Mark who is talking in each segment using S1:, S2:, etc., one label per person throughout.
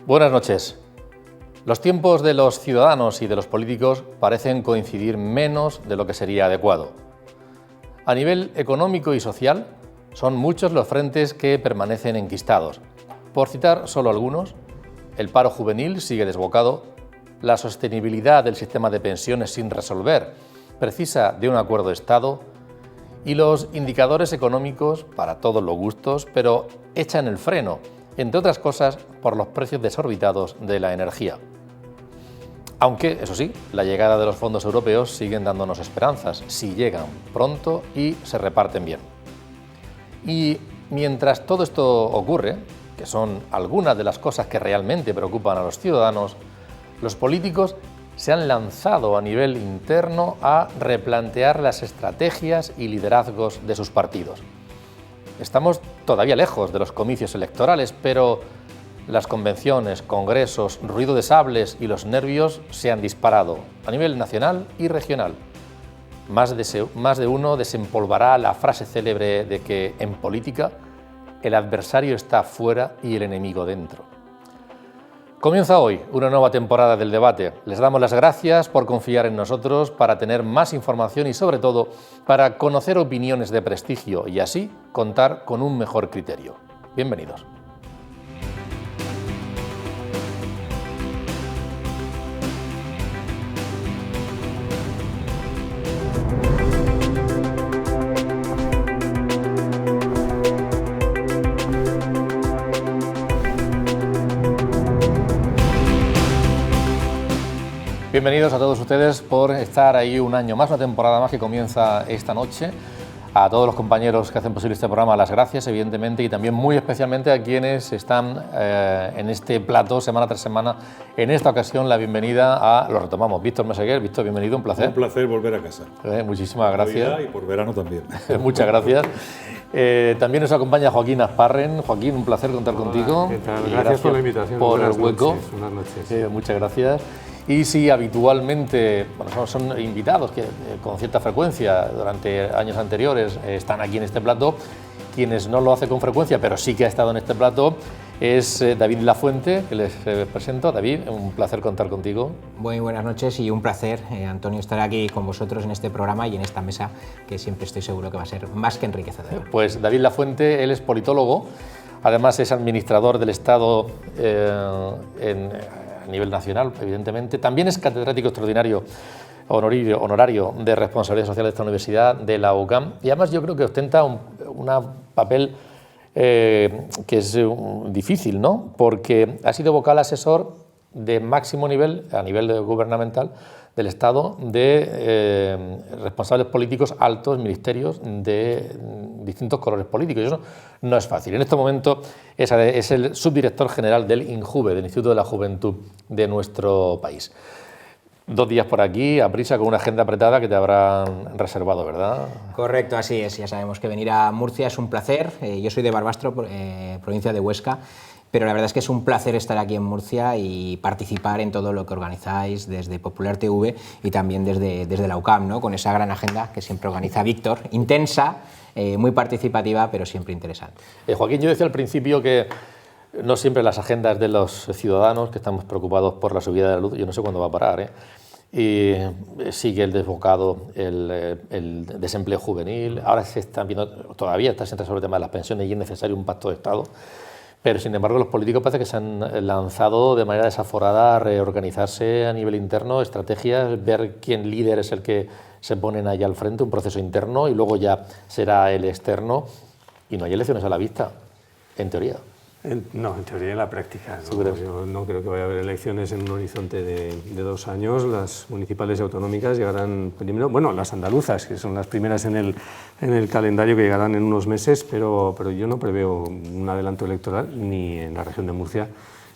S1: Buenas noches. Los tiempos de los ciudadanos y de los políticos parecen coincidir menos de lo que sería adecuado. A nivel económico y social, son muchos los frentes que permanecen enquistados. Por citar solo algunos, el paro juvenil sigue desbocado, la sostenibilidad del sistema de pensiones sin resolver precisa de un acuerdo de Estado y los indicadores económicos, para todos los gustos, pero echan el freno, entre otras cosas, por los precios desorbitados de la energía. Aunque, eso sí, la llegada de los fondos europeos siguen dándonos esperanzas, si llegan pronto y se reparten bien. Y mientras todo esto ocurre, que son algunas de las cosas que realmente preocupan a los ciudadanos, los políticos se han lanzado a nivel interno a replantear las estrategias y liderazgos de sus partidos. Estamos todavía lejos de los comicios electorales, pero las convenciones, congresos, ruido de sables y los nervios se han disparado a nivel nacional y regional. Más de uno desempolvará la frase célebre de que en política el adversario está fuera y el enemigo dentro. Comienza hoy una nueva temporada del debate. Les damos las gracias por confiar en nosotros para tener más información y, sobre todo, para conocer opiniones de prestigio y así contar con un mejor criterio. Bienvenidos. Bienvenidos a todos ustedes por estar ahí un año más, una temporada más que comienza esta noche. A todos los compañeros que hacen posible este programa, las gracias, evidentemente, y también muy especialmente a quienes están en este plató semana tras semana. En esta ocasión, la bienvenida lo retomamos, Víctor Meseguer. Víctor, bienvenido, un placer.
S2: Un placer volver a casa.
S1: Muchísimas gracias.
S2: Y por verano también.
S1: Muchas gracias. También nos acompaña Joaquín Azparren. Joaquín, un placer contar contigo.
S3: ¿Qué tal? Gracias por la invitación.
S1: Por el hueco.
S3: Buenas noches.
S1: Muchas gracias. Y sí, habitualmente son invitados que con cierta frecuencia durante años anteriores están aquí en este plató. Quienes no lo hacen con frecuencia, pero sí que ha estado en este plató, es David Lafuente, que les presento. David, un placer contar contigo.
S4: Muy buenas noches y un placer, Antonio, estar aquí con vosotros en este programa y en esta mesa, que siempre estoy seguro que va a ser más que enriquecedor.
S1: Pues David Lafuente, él es politólogo, además es administrador del Estado a nivel nacional, evidentemente. También es catedrático extraordinario honorario de responsabilidad social de esta universidad, de la UCAM, y además yo creo que ostenta un papel que es difícil, ¿no? Porque ha sido vocal asesor de máximo nivel, a nivel gubernamental, del Estado, de responsables políticos altos, ministerios de distintos colores políticos. Y eso no es fácil. En este momento es el subdirector general del INJUVE, del Instituto de la Juventud de nuestro país. 2 días por aquí, a prisa, con una agenda apretada que te habrán reservado, ¿verdad?
S4: Correcto, así es. Ya sabemos que venir a Murcia es un placer. Yo soy de Barbastro, provincia de Huesca. Pero la verdad es que es un placer estar aquí en Murcia y participar en todo lo que organizáis desde Popular TV y también desde la UCAM, ¿no? Con esa gran agenda que siempre organiza Víctor, intensa, muy participativa, pero siempre interesante.
S1: Joaquín, yo decía al principio que no siempre las agendas de los ciudadanos, que estamos preocupados por la subida de la luz, yo no sé cuándo va a parar, y sigue el desbocado, el desempleo juvenil, ahora se está viendo, todavía está centrado sobre el tema de las pensiones y es necesario un pacto de Estado. Pero, sin embargo, los políticos parece que se han lanzado de manera desaforada a reorganizarse a nivel interno, estrategias, ver quién líder es el que se ponen allá al frente, un proceso interno, y luego ya será el externo, y no hay elecciones a la vista, en teoría.
S3: No, en teoría y en la práctica. ¿No? Yo no creo que vaya a haber elecciones en un horizonte de 2 años. Las municipales y autonómicas llegarán primero, bueno, las andaluzas, que son las primeras en el calendario, que llegarán en unos meses, pero yo no preveo un adelanto electoral ni en la región de Murcia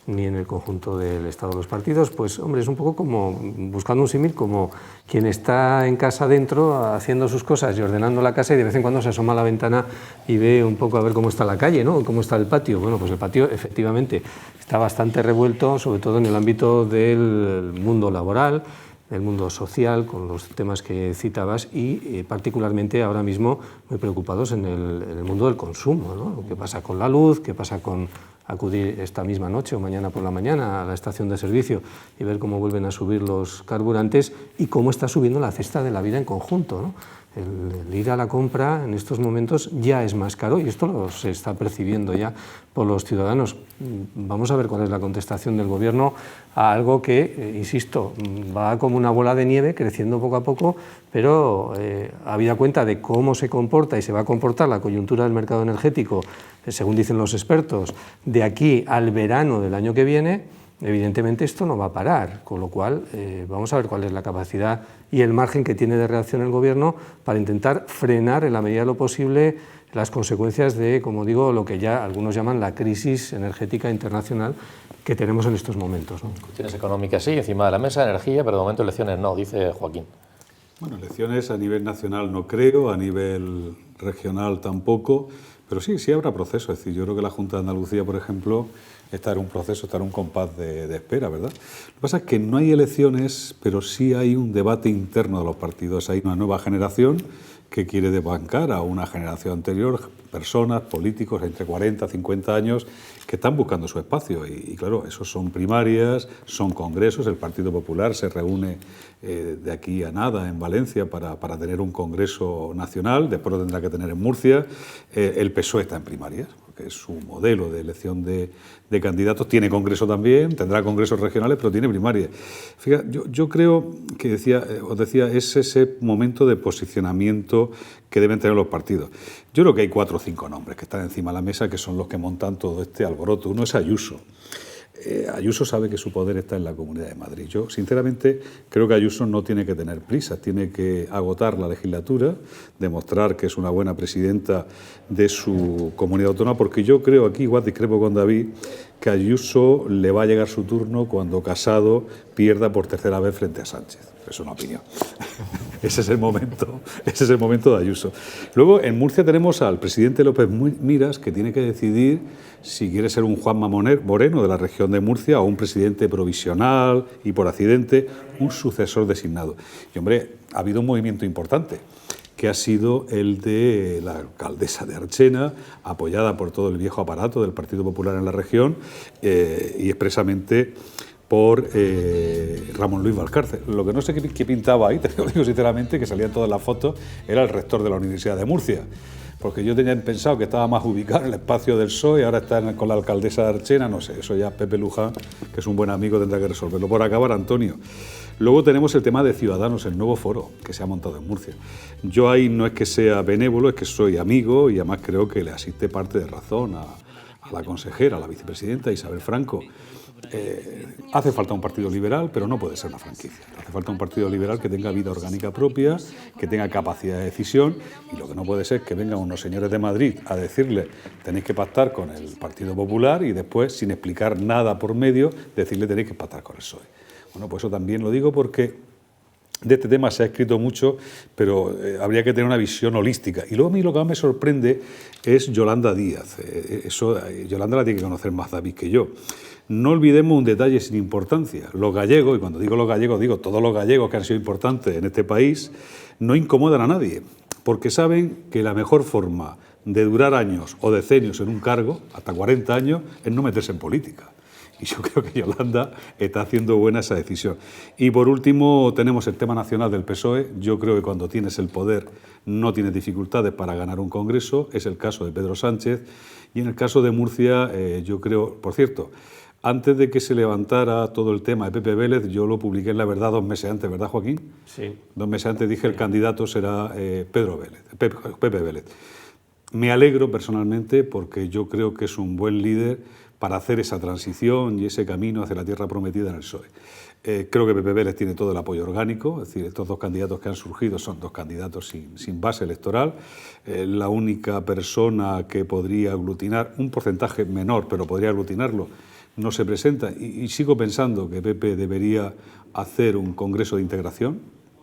S3: ni en el conjunto del Estado. Los partidos, pues hombre, es un poco como, buscando un símil, como quien está en casa dentro haciendo sus cosas y ordenando la casa y de vez en cuando se asoma a la ventana y ve un poco a ver cómo está la calle, ¿no? Cómo está el patio. Bueno, pues el patio efectivamente está bastante revuelto, sobre todo en el ámbito del mundo laboral, del mundo social, con los temas que citabas, y particularmente ahora mismo muy preocupados en el mundo del consumo, ¿no? ¿Qué pasa con la luz? ¿Qué pasa con acudir esta misma noche o mañana por la mañana a la estación de servicio y ver cómo vuelven a subir los carburantes y cómo está subiendo la cesta de la vida en conjunto, ¿no? El ir a la compra en estos momentos ya es más caro y esto se está percibiendo ya por los ciudadanos. Vamos a ver cuál es la contestación del Gobierno a algo que, insisto, va como una bola de nieve creciendo poco a poco, pero habida cuenta de cómo se comporta y se va a comportar la coyuntura del mercado energético, según dicen los expertos, de aquí al verano del año que viene, evidentemente esto no va a parar, con lo cual vamos a ver cuál es la capacidad y el margen que tiene de reacción el Gobierno para intentar frenar en la medida de lo posible las consecuencias de, como digo, lo que ya algunos llaman la crisis energética internacional que tenemos en estos momentos, ¿no?
S1: Cuestiones económicas sí, encima de la mesa, energía, pero de momento elecciones no, dice Joaquín.
S2: Bueno, elecciones a nivel nacional no creo, a nivel regional tampoco, pero sí habrá proceso. Es decir, yo creo que la Junta de Andalucía, por ejemplo, está en un proceso, está en un compás de espera, ¿verdad? Lo que pasa es que no hay elecciones, pero sí hay un debate interno de los partidos. Hay una nueva generación que quiere desbancar a una generación anterior, personas, políticos entre 40 y 50 años que están buscando su espacio. Y claro, esos son primarias, son congresos. El Partido Popular se reúne de aquí a nada en Valencia para tener un congreso nacional, después lo tendrá que tener en Murcia. El PSOE está en primarias, porque es su modelo de elección de candidatos. Tiene congreso también, tendrá congresos regionales, pero tiene primarias. Fíjate, yo creo que os decía, es ese momento de posicionamiento que deben tener los partidos. Yo creo que hay 4 o 5 nombres que están encima de la mesa que son los que montan todo este alboroto. Uno es Ayuso. Ayuso sabe que su poder está en la Comunidad de Madrid. Yo, sinceramente, creo que Ayuso no tiene que tener prisa, tiene que agotar la legislatura, demostrar que es una buena presidenta de su comunidad autónoma, porque yo creo, aquí igual discrepo con David, que a Ayuso le va a llegar su turno cuando Casado pierda por tercera vez frente a Sánchez. Es una opinión. Ese es el momento de Ayuso. Luego, en Murcia tenemos al presidente López Miras, que tiene que decidir si quiere ser un Juanma Moreno de la región de Murcia o un presidente provisional y por accidente un sucesor designado. Y hombre, ha habido un movimiento importante, que ha sido el de la alcaldesa de Archena, apoyada por todo el viejo aparato del Partido Popular en la región y expresamente por Ramón Luis Valcárcel. Lo que no sé qué pintaba ahí, te lo digo sinceramente, que salían todas las fotos, era el rector de la Universidad de Murcia, porque yo tenía pensado que estaba más ubicado en el espacio del PSOE, ahora está con la alcaldesa de Archena, no sé, eso ya Pepe Luján, que es un buen amigo, tendrá que resolverlo. Por acabar, Antonio. Luego tenemos el tema de Ciudadanos, el nuevo foro que se ha montado en Murcia. Yo ahí no es que sea benévolo, es que soy amigo y además creo que le asiste parte de razón a la consejera, a la vicepresidenta Isabel Franco. Hace falta un partido liberal, pero no puede ser una franquicia. Hace falta un partido liberal que tenga vida orgánica propia, que tenga capacidad de decisión, y lo que no puede ser es que vengan unos señores de Madrid a decirle tenéis que pactar con el Partido Popular y después, sin explicar nada por medio, decirle tenéis que pactar con el PSOE. Bueno, pues eso también lo digo porque de este tema se ha escrito mucho, pero habría que tener una visión holística. Y luego a mí lo que más me sorprende es Yolanda Díaz. Yolanda la tiene que conocer más David que yo. No olvidemos un detalle sin importancia. Los gallegos, y cuando digo los gallegos, digo todos los gallegos que han sido importantes en este país, no incomodan a nadie, porque saben que la mejor forma de durar años o decenios en un cargo, hasta 40 años, es no meterse en política. Y yo creo que Yolanda está haciendo buena esa decisión. Y por último tenemos el tema nacional del PSOE. Yo creo que cuando tienes el poder no tienes dificultades para ganar un congreso. Es el caso de Pedro Sánchez. Y en el caso de Murcia, yo creo, por cierto, antes de que se levantara todo el tema de Pepe Vélez, yo lo publiqué en La Verdad 2 meses antes, ¿verdad, Joaquín?
S3: Sí.
S2: 2 meses antes dije el candidato será Pepe Vélez. Me alegro personalmente porque yo creo que es un buen líder para hacer esa transición y ese camino hacia la tierra prometida en el PSOE. Creo que Pepe Vélez tiene todo el apoyo orgánico, es decir, estos 2 candidatos que han surgido son 2 candidatos sin base electoral. La única persona que podría aglutinar, un porcentaje menor, pero podría aglutinarlo, no se presenta. Y sigo pensando que Pepe debería hacer un congreso de integración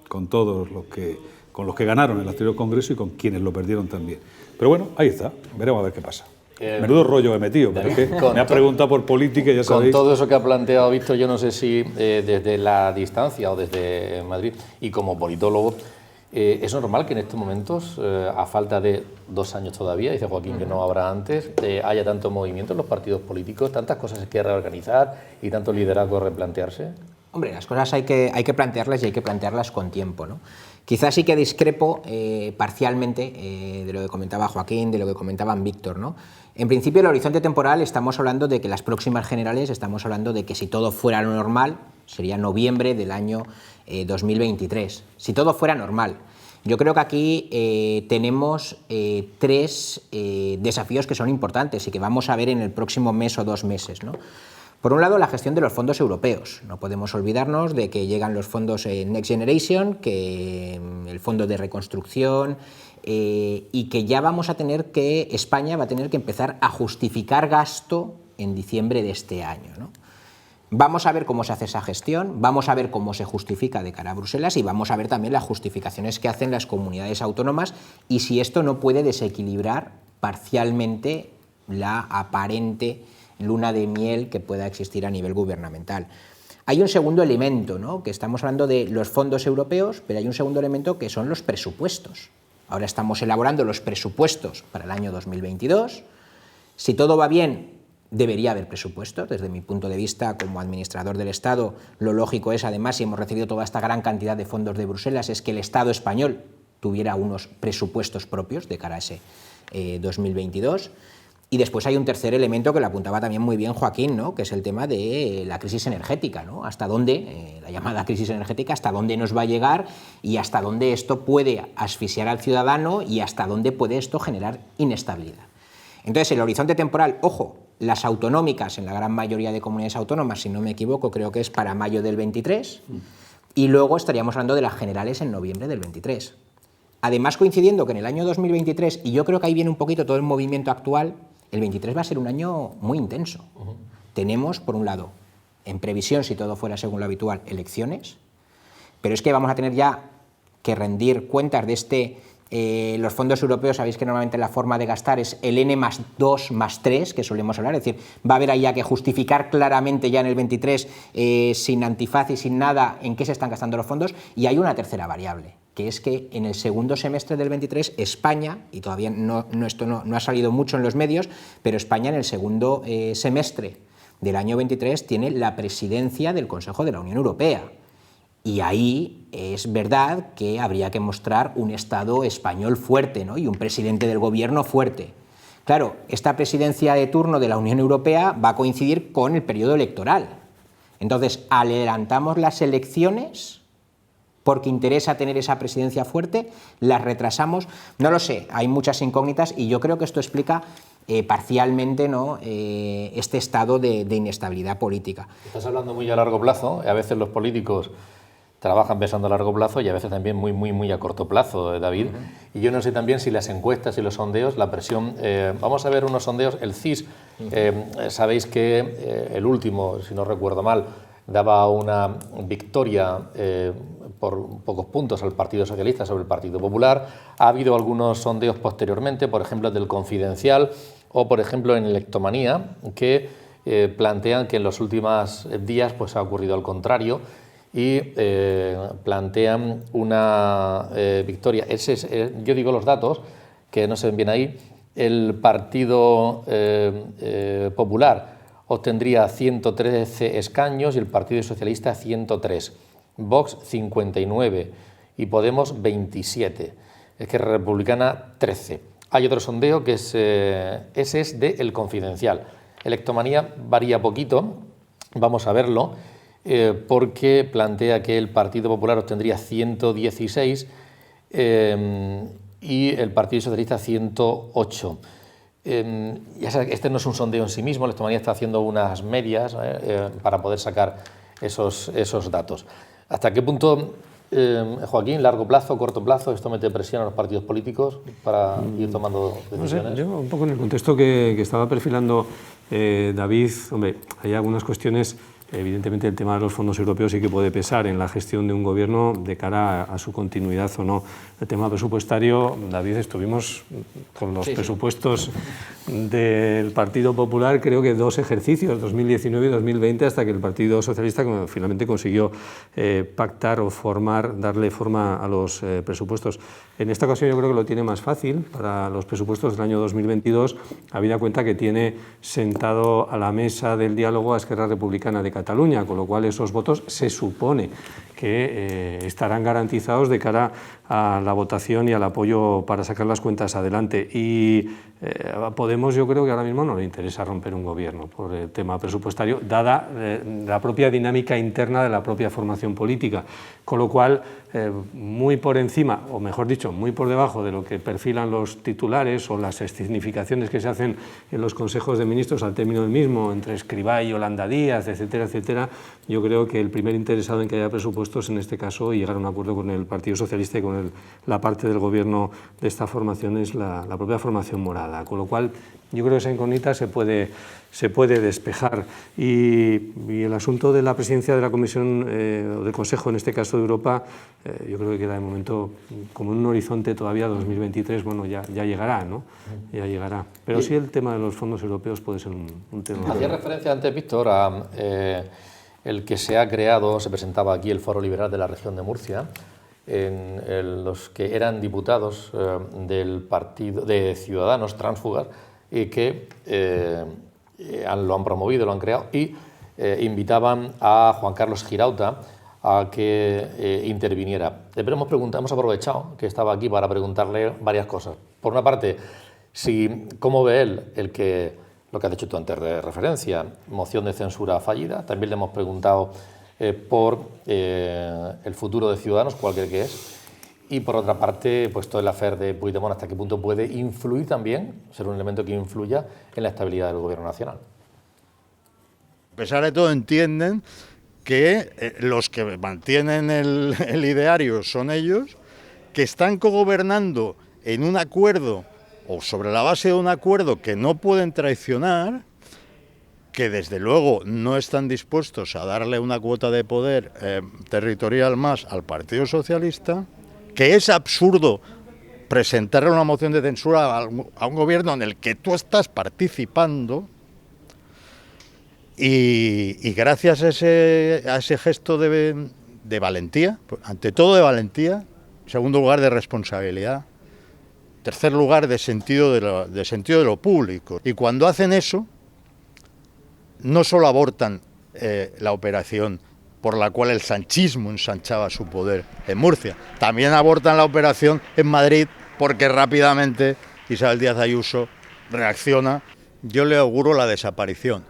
S2: con todos con los que ganaron el anterior congreso y con quienes lo perdieron también. Pero bueno, ahí está, veremos a ver qué pasa. Menudo rollo he metido, pero es que me has preguntado por política y ya sabéis.
S1: Con todo eso que ha planteado Víctor, yo no sé si desde la distancia o desde Madrid y como politólogo, ¿Es normal que en estos momentos, a falta de 2 años todavía, dice Joaquín que no habrá antes, haya tanto movimiento en los partidos políticos, tantas cosas que reorganizar y tanto liderazgo replantearse?
S4: Hombre, las cosas hay que plantearlas y hay que plantearlas con tiempo, ¿no? Quizás sí que discrepo parcialmente de lo que comentaba Joaquín, de lo que comentaban Víctor, ¿no? En principio, el horizonte temporal estamos hablando de que las próximas generales, estamos hablando de que si todo fuera lo normal, sería noviembre del año 2023. Si todo fuera normal. Yo creo que aquí tenemos 3 desafíos que son importantes y que vamos a ver en el próximo mes o 2 meses, ¿no? Por un lado, la gestión de los fondos europeos. No podemos olvidarnos de que llegan los fondos Next Generation, que el fondo de reconstrucción, y que ya vamos a tener que, España va a tener que empezar a justificar gasto en diciembre de este año, ¿no? Vamos a ver cómo se hace esa gestión, vamos a ver cómo se justifica de cara a Bruselas y vamos a ver también las justificaciones que hacen las comunidades autónomas y si esto no puede desequilibrar parcialmente la aparente luna de miel que pueda existir a nivel gubernamental. Hay un segundo elemento, ¿no? Que estamos hablando de los fondos europeos, pero hay un segundo elemento que son los presupuestos. Ahora estamos elaborando los presupuestos para el año 2022. Si todo va bien, debería haber presupuestos. Desde mi punto de vista, como administrador del Estado, lo lógico es, además, si hemos recibido toda esta gran cantidad de fondos de Bruselas, es que el Estado español tuviera unos presupuestos propios de cara a ese 2022. Y después hay un tercer elemento que lo apuntaba también muy bien Joaquín, ¿no? Que es el tema de la crisis energética, ¿no? Hasta dónde, la llamada crisis energética, hasta dónde nos va a llegar y hasta dónde esto puede asfixiar al ciudadano y hasta dónde puede esto generar inestabilidad. Entonces, el horizonte temporal, ojo, las autonómicas en la gran mayoría de comunidades autónomas, si no me equivoco, creo que es para mayo del 23, y luego estaríamos hablando de las generales en noviembre del 23. Además, coincidiendo que en el año 2023, y yo creo que ahí viene un poquito todo el movimiento actual, el 23 va a ser un año muy intenso. Tenemos, por un lado, en previsión, si todo fuera según lo habitual, elecciones, pero es que vamos a tener ya que rendir cuentas de los fondos europeos. Sabéis que normalmente la forma de gastar es el N+2+3, que solemos hablar, es decir, va a haber ahí ya que justificar claramente ya en el 23, sin antifaz y sin nada, en qué se están gastando los fondos, y hay una tercera variable, que es que en el segundo semestre del 23 España, y todavía esto no ha salido mucho en los medios, pero España en el segundo semestre del año 23 tiene la presidencia del Consejo de la Unión Europea. Y ahí es verdad que habría que mostrar un Estado español fuerte, ¿no? Y un presidente del gobierno fuerte. Claro, esta presidencia de turno de la Unión Europea va a coincidir con el periodo electoral. Entonces, adelantamos las elecciones porque interesa tener esa presidencia fuerte, las retrasamos, no lo sé, hay muchas incógnitas y yo creo que esto explica parcialmente, ¿no? Este estado de inestabilidad política.
S1: Estás hablando muy a largo plazo, a veces los políticos trabajan pensando a largo plazo y a veces también muy a corto plazo, David. Y yo no sé también si las encuestas y los sondeos, la presión... vamos a ver unos sondeos, el CIS, sabéis que el último, si no recuerdo mal, daba una victoria por pocos puntos al Partido Socialista sobre el Partido Popular. Ha habido algunos sondeos posteriormente, por ejemplo el del Confidencial o por ejemplo en Electomanía, que plantean que en los últimos días pues, ha ocurrido al contrario y plantean una victoria. Yo digo los datos, que no se ven bien ahí. El Partido Popular obtendría 113 escaños y el Partido Socialista 103, Vox 59 y Podemos 27, Esquerra Republicana 13. Hay otro sondeo que ese es de El Confidencial. Electomanía varía poquito, vamos a verlo, porque plantea que el Partido Popular obtendría 116 y el Partido Socialista 108. Ya sabes, este no es un sondeo en sí mismo, Electomanía está haciendo unas medias para poder sacar esos datos. ¿Hasta qué punto, Joaquín, largo plazo, corto plazo, esto mete presión a los partidos políticos para ir tomando decisiones?
S3: No sé, yo un poco en el contexto que estaba perfilando David, hombre, hay algunas cuestiones evidentemente el tema de los fondos europeos sí que puede pesar en la gestión de un gobierno de cara a su continuidad o no. El tema presupuestario, David, estuvimos con los presupuestos del Partido Popular, creo que 2 ejercicios, 2019 y 2020, hasta que el Partido Socialista finalmente consiguió pactar o darle forma a los presupuestos. En esta ocasión yo creo que lo tiene más fácil para los presupuestos del año 2022, habida cuenta que tiene sentado a la mesa del diálogo a Esquerra Republicana de Cataluña, con lo cual esos votos se supone que estarán garantizados de cara a la votación y al apoyo para sacar las cuentas adelante. Y a Podemos yo creo que ahora mismo no le interesa romper un gobierno por el tema presupuestario, dada la propia dinámica interna de la propia formación política, con lo cual muy por encima, o mejor dicho, muy por debajo de lo que perfilan los titulares o las significaciones que se hacen en los consejos de ministros al término del mismo, entre Escrivá y Yolanda Díaz, etcétera, etcétera, yo creo que el primer interesado en que haya presupuestos, en este caso, y llegar a un acuerdo con el Partido Socialista y con la parte del gobierno de esta formación, es la propia formación morada, con lo cual yo creo que esa incógnita se puede despejar. Y el asunto de la presidencia de la Comisión o del Consejo, en este caso de Europa, yo creo que queda de momento como en un horizonte todavía 2023, bueno, ya llegará, ¿no? Ya llegará. Pero sí el tema de los fondos europeos puede ser un tema.
S1: Hacía referencia antes, Víctor, a el que se ha creado, se presentaba aquí el Foro Liberal de la región de Murcia, en los que eran diputados del partido de Ciudadanos tránsfugas y que lo han promovido, lo han creado y invitaban a Juan Carlos Girauta a que interviniera. Hemos aprovechado que estaba aquí para preguntarle varias cosas. Por una parte, cómo ve él lo que has dicho tú antes de referencia, moción de censura fallida. También le hemos preguntado por el futuro de Ciudadanos, cuál cree que es. Y por otra parte, pues todo el affair de Puigdemont, hasta qué punto puede influir también, ser un elemento que influya en la estabilidad del gobierno nacional.
S5: A pesar de todo entienden que los que mantienen el ideario son ellos, que están cogobernando en un acuerdo o sobre la base de un acuerdo que no pueden traicionar, que desde luego no están dispuestos a darle una cuota de poder territorial más al Partido Socialista, que es absurdo presentarle una moción de censura a un gobierno en el que tú estás participando, y gracias a ese gesto de valentía, ante todo de valentía, en segundo lugar de responsabilidad, en tercer lugar de sentido de lo público. Y cuando hacen eso, no solo abortan la operación por la cual el sanchismo ensanchaba su poder en Murcia, también abortan la operación en Madrid porque rápidamente Isabel Díaz Ayuso reacciona. Yo le auguro la desaparición.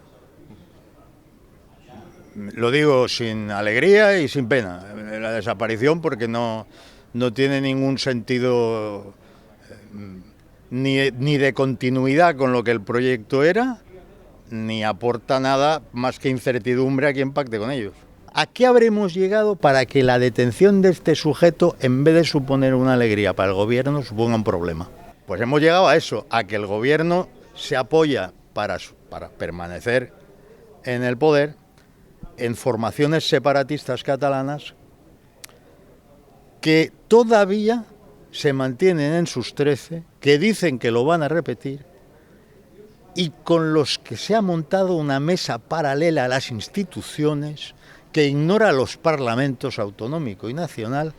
S5: Lo digo sin alegría y sin pena, la desaparición porque no tiene ningún sentido ni de continuidad con lo que el proyecto era, ni aporta nada más que incertidumbre a quien pacte con ellos. ¿A qué habremos llegado para que la detención de este sujeto, en vez de suponer una alegría para el gobierno, suponga un problema? Pues hemos llegado a eso, a que el gobierno se apoya para permanecer en el poder en formaciones separatistas catalanas que todavía se mantienen en sus 13, que dicen que lo van a repetir, y con los que se ha montado una mesa paralela a las instituciones que ignora los parlamentos autonómico y nacional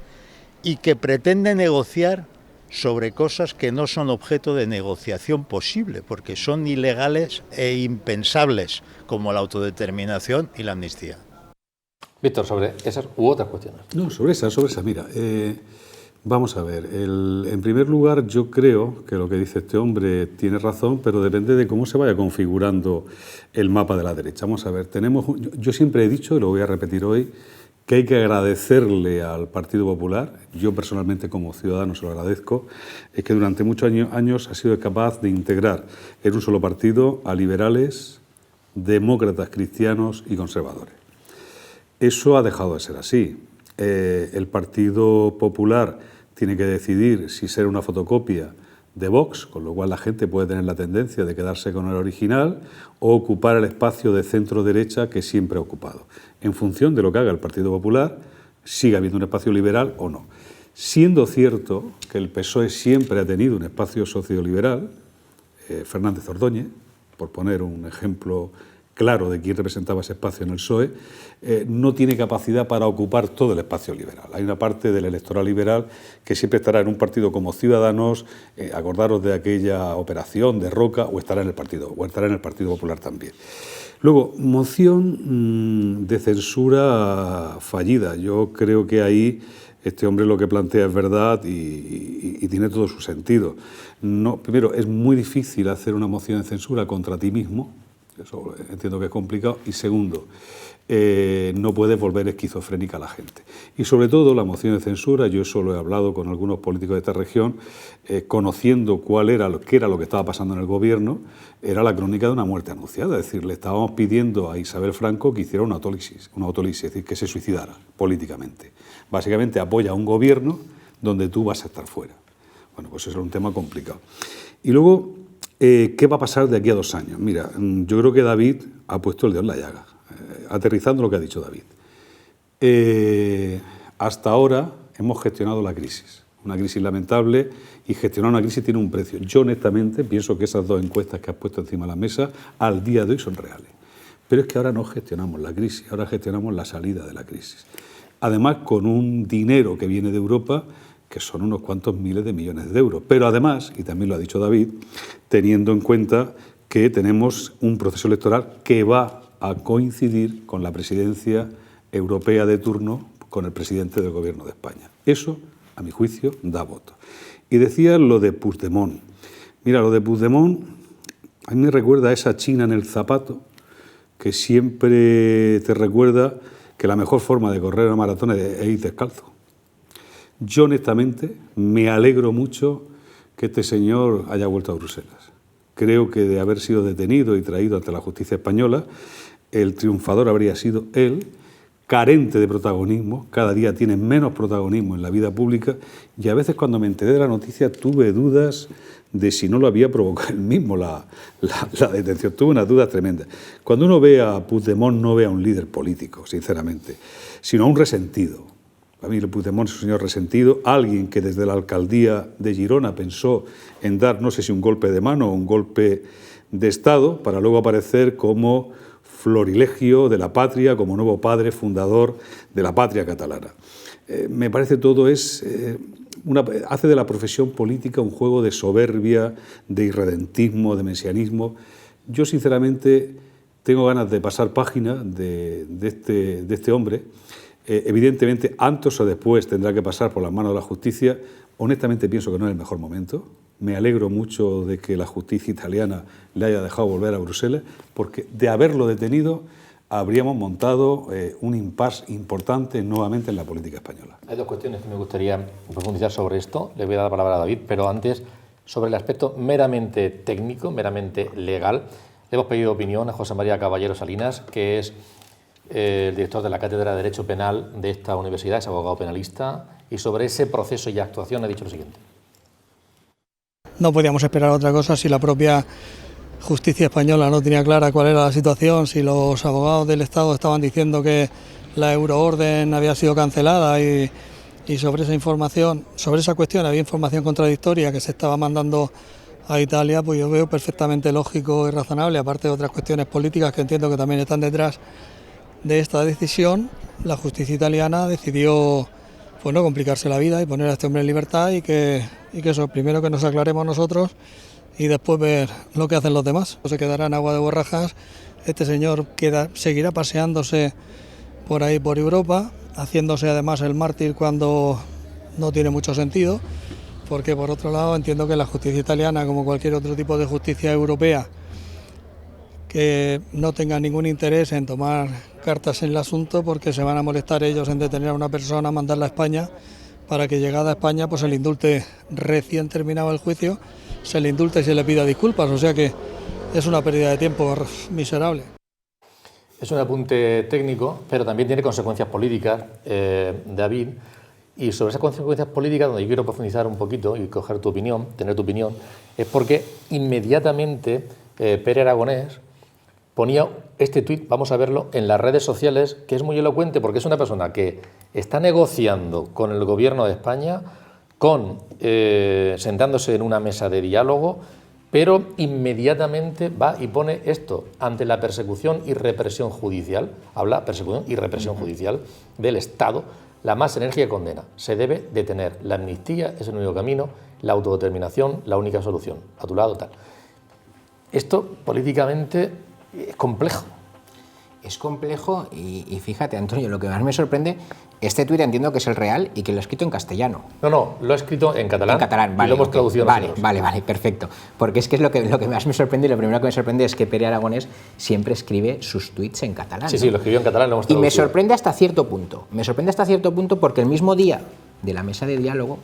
S5: y que pretende negociar sobre cosas que no son objeto de negociación posible, porque son ilegales e impensables, como la autodeterminación y la amnistía.
S1: Víctor, sobre esas u otras cuestiones.
S2: No, sobre esas, mira, vamos a ver, en primer lugar yo creo que lo que dice este hombre tiene razón, pero depende de cómo se vaya configurando el mapa de la derecha. Vamos a ver, yo siempre he dicho, y lo voy a repetir hoy, que hay que agradecerle al Partido Popular, yo personalmente como ciudadano se lo agradezco, es que durante muchos años ha sido capaz de integrar en un solo partido a liberales, demócratas, cristianos y conservadores. Eso ha dejado de ser así. El Partido Popular tiene que decidir si ser una fotocopia de Vox, con lo cual la gente puede tener la tendencia de quedarse con el original o ocupar el espacio de centro-derecha que siempre ha ocupado. En función de lo que haga el Partido Popular, sigue habiendo un espacio liberal o no. Siendo cierto que el PSOE siempre ha tenido un espacio socioliberal, Fernández Ordóñez, por poner un ejemplo claro de quién representaba ese espacio en el PSOE, no tiene capacidad para ocupar todo el espacio liberal. Hay una parte del electorado liberal que siempre estará en un partido como Ciudadanos, acordaros de aquella operación de Roca, o estará en el Partido Popular también. Luego, moción de censura fallida. Yo creo que ahí este hombre lo que plantea es verdad y tiene todo su sentido. No, primero, es muy difícil hacer una moción de censura contra ti mismo. Eso entiendo que es complicado. Y segundo, no puedes volver esquizofrénica a la gente. Y sobre todo la moción de censura, yo eso lo he hablado con algunos políticos de esta región, conociendo qué era lo que estaba pasando en el gobierno, era la crónica de una muerte anunciada. Es decir, le estábamos pidiendo a Isabel Franco que hiciera una autólisis, es decir, que se suicidara políticamente. Básicamente apoya a un gobierno donde tú vas a estar fuera. Bueno, pues eso es un tema complicado. Y luego, ¿qué va a pasar de aquí a 2 años? Mira, yo creo que David ha puesto el dedo en la llaga, aterrizando lo que ha dicho David. Hasta ahora hemos gestionado la crisis, una crisis lamentable, y gestionar una crisis tiene un precio. Yo honestamente pienso que esas 2 encuestas que has puesto encima de la mesa al día de hoy son reales. Pero es que ahora no gestionamos la crisis, ahora gestionamos la salida de la crisis. Además, con un dinero que viene de Europa, que son unos cuantos miles de millones de euros. Pero además, y también lo ha dicho David, teniendo en cuenta que tenemos un proceso electoral que va a coincidir con la presidencia europea de turno, con el presidente del Gobierno de España. Eso, a mi juicio, da voto. Y decía lo de Puigdemont. Mira, lo de Puigdemont a mí me recuerda a esa china en el zapato que siempre te recuerda que la mejor forma de correr una maratón es ir descalzo. Yo honestamente me alegro mucho que este señor haya vuelto a Bruselas. Creo que de haber sido detenido y traído ante la justicia española, el triunfador habría sido él, carente de protagonismo, cada día tiene menos protagonismo en la vida pública, y a veces cuando me enteré de la noticia tuve dudas de si no lo había provocado él mismo la detención. Tuve unas dudas tremendas. Cuando uno ve a Puigdemont no ve a un líder político, sinceramente, sino a un resentido. A mí Puigdemont es un señor resentido, alguien que desde la alcaldía de Girona pensó en dar, no sé si un golpe de mano o un golpe de Estado, para luego aparecer como florilegio de la patria, como nuevo padre fundador de la patria catalana. Me parece todo hace de la profesión política un juego de soberbia, de irredentismo, de mesianismo. Yo sinceramente tengo ganas de pasar página de este hombre. Evidentemente, antes o después tendrá que pasar por las manos de la justicia. Honestamente pienso que no es el mejor momento. Me alegro mucho de que la justicia italiana le haya dejado volver a Bruselas, porque de haberlo detenido habríamos montado un impasse importante nuevamente en la política española.
S1: Hay 2 cuestiones que me gustaría profundizar sobre esto. Le voy a dar la palabra a David, pero antes, sobre el aspecto meramente técnico, meramente legal, le hemos pedido opinión a José María Caballero Salinas, que es el director de la Cátedra de Derecho Penal de esta universidad, es abogado penalista, y sobre ese proceso y actuación ha dicho lo siguiente.
S6: No podíamos esperar otra cosa si la propia justicia española no tenía clara cuál era la situación, si los abogados del Estado estaban diciendo que la euroorden había sido cancelada y sobre esa información, sobre esa cuestión había información contradictoria que se estaba mandando a Italia, pues yo veo perfectamente lógico y razonable, aparte de otras cuestiones políticas que entiendo que también están detrás de esta decisión. La justicia italiana decidió pues no complicarse la vida y poner a este hombre en libertad y que eso, primero que nos aclaremos nosotros y después ver lo que hacen los demás. Se quedará en agua de borrajas, este señor seguirá paseándose por ahí por Europa, haciéndose además el mártir cuando no tiene mucho sentido, porque por otro lado entiendo que la justicia italiana, como cualquier otro tipo de justicia europea, que no tenga ningún interés en tomar cartas en el asunto, porque se van a molestar ellos en detener a una persona, mandarla a España, para que llegada a España pues se le indulte recién terminado el juicio, se le indulte y se le pida disculpas, o sea que es una pérdida de tiempo miserable.
S1: Es un apunte técnico, pero también tiene consecuencias políticas, David, Y sobre esas consecuencias políticas, donde yo quiero profundizar un poquito y coger tu opinión, tener tu opinión, es porque inmediatamente Pere Aragonés ponía este tuit, vamos a verlo, en las redes sociales, que es muy elocuente porque es una persona que está negociando con el gobierno de España, sentándose en una mesa de diálogo, pero inmediatamente va y pone esto ante la persecución y represión judicial, habla persecución y represión judicial del Estado, la más enérgica condena. Se debe detener. La amnistía es el único camino, la autodeterminación la única solución. A tu lado, tal. Esto políticamente es complejo.
S4: Es complejo y fíjate, Antonio, lo que más me sorprende, este tuit entiendo que es el real y que lo ha escrito en castellano.
S1: No, lo ha escrito en catalán.
S4: En catalán, vale.
S1: Y lo hemos traducido nosotros.
S4: Vale, perfecto. Porque es que es lo que más me sorprende y lo primero que me sorprende es que Pere Aragonés siempre escribe sus tuits en catalán.
S1: Sí,
S4: ¿no?
S1: sí, lo escribió en catalán, lo hemos traducido.
S4: Y me sorprende hasta cierto punto. Me sorprende hasta cierto punto porque el mismo día de la mesa de diálogo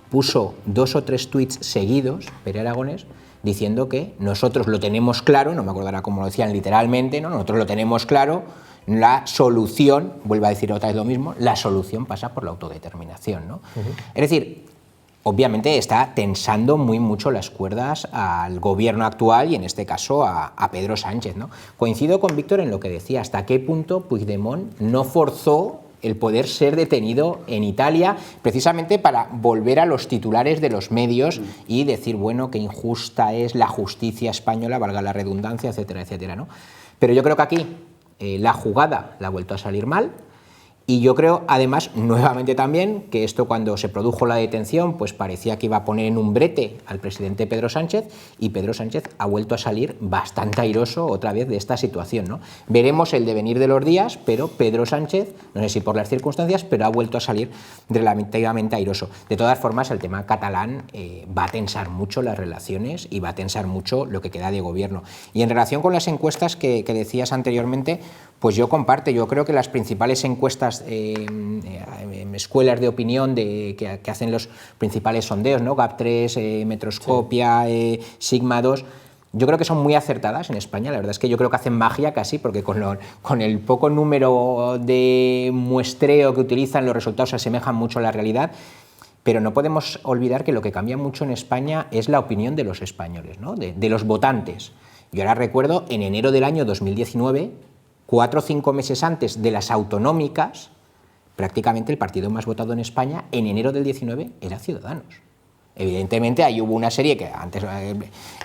S4: puso 2 o 3 tuits seguidos, Pere Aragonés, diciendo que nosotros lo tenemos claro, no me acordará cómo lo decían literalmente, ¿no? Nosotros lo tenemos claro, la solución, vuelvo a decir otra vez lo mismo, la solución pasa por la autodeterminación, ¿no? Es decir, obviamente está tensando muy mucho las cuerdas al gobierno actual y en este caso a Pedro Sánchez, ¿no? Coincido con Víctor en lo que decía, hasta qué punto Puigdemont no forzó el poder ser detenido en Italia, precisamente para volver a los titulares de los medios y decir, bueno, qué injusta es la justicia española, valga la redundancia, etcétera, etcétera, ¿no? Pero yo creo que aquí la jugada la ha vuelto a salir mal. Y yo creo, además, nuevamente también, que esto cuando se produjo la detención, pues parecía que iba a poner en un brete al presidente Pedro Sánchez, y Pedro Sánchez ha vuelto a salir bastante airoso otra vez de esta situación, ¿no? Veremos el devenir de los días, pero Pedro Sánchez, no sé si por las circunstancias, pero ha vuelto a salir relativamente airoso. De todas formas, el tema catalán va a tensar mucho las relaciones y va a tensar mucho lo que queda de gobierno. Y en relación con las encuestas que decías anteriormente, pues yo comparto, yo creo que las principales encuestas escuelas de opinión que hacen los principales sondeos, ¿no? GAP3, Metroscopia, Sigma 2, yo creo que son muy acertadas en España. La verdad es que yo creo que hacen magia casi, porque con el poco número de muestreo que utilizan, los resultados se asemejan mucho a la realidad. Pero no podemos olvidar que lo que cambia mucho en España es la opinión de los españoles, ¿no? de los votantes. Yo ahora recuerdo, en enero del año 2019, 4 o 5 meses antes de las autonómicas, prácticamente el partido más votado en España en enero del 19 era Ciudadanos. Evidentemente ahí hubo una serie que antes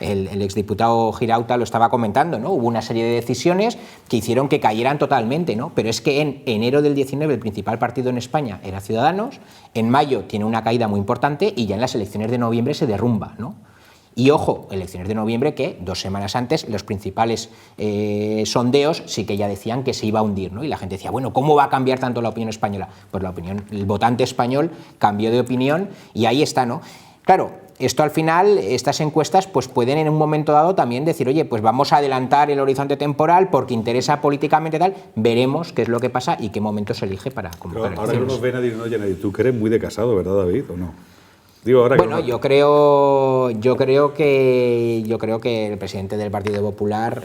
S4: el exdiputado Girauta lo estaba comentando, ¿no? Hubo una serie de decisiones que hicieron que cayeran totalmente, ¿no? Pero es que en enero del 19 el principal partido en España era Ciudadanos, en mayo tiene una caída muy importante y ya en las elecciones de noviembre se derrumba, ¿no? Y ojo, elecciones de noviembre que 2 semanas antes los principales sondeos sí que ya decían que se iba a hundir, ¿no? Y la gente decía, bueno, ¿cómo va a cambiar tanto la opinión española? Pues el votante español cambió de opinión y ahí está, ¿no? Claro, esto al final, estas encuestas pues pueden en un momento dado también decir, oye, pues vamos a adelantar el horizonte temporal porque interesa políticamente tal, veremos qué es lo que pasa y qué momento se elige para convocar
S2: elecciones. Ahora no nos ve nadie, no oye nadie. Tú que eres muy de casado, ¿verdad, David, o no? Digo, ahora
S4: bueno,
S2: que no...
S4: yo creo que el presidente del Partido Popular,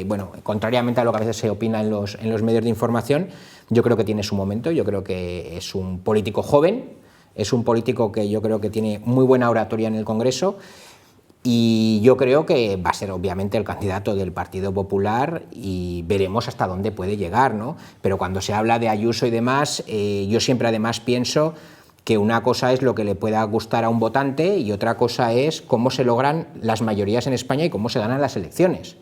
S4: bueno, contrariamente a lo que a veces se opina en los medios de información, yo creo que tiene su momento, yo creo que es un político joven, es un político que yo creo que tiene muy buena oratoria en el Congreso y yo creo que va a ser obviamente el candidato del Partido Popular y veremos hasta dónde puede llegar, ¿no? Pero cuando se habla de Ayuso y demás, yo siempre además pienso que una cosa es lo que le pueda gustar a un votante y otra cosa es cómo se logran las mayorías en España y cómo se ganan las elecciones.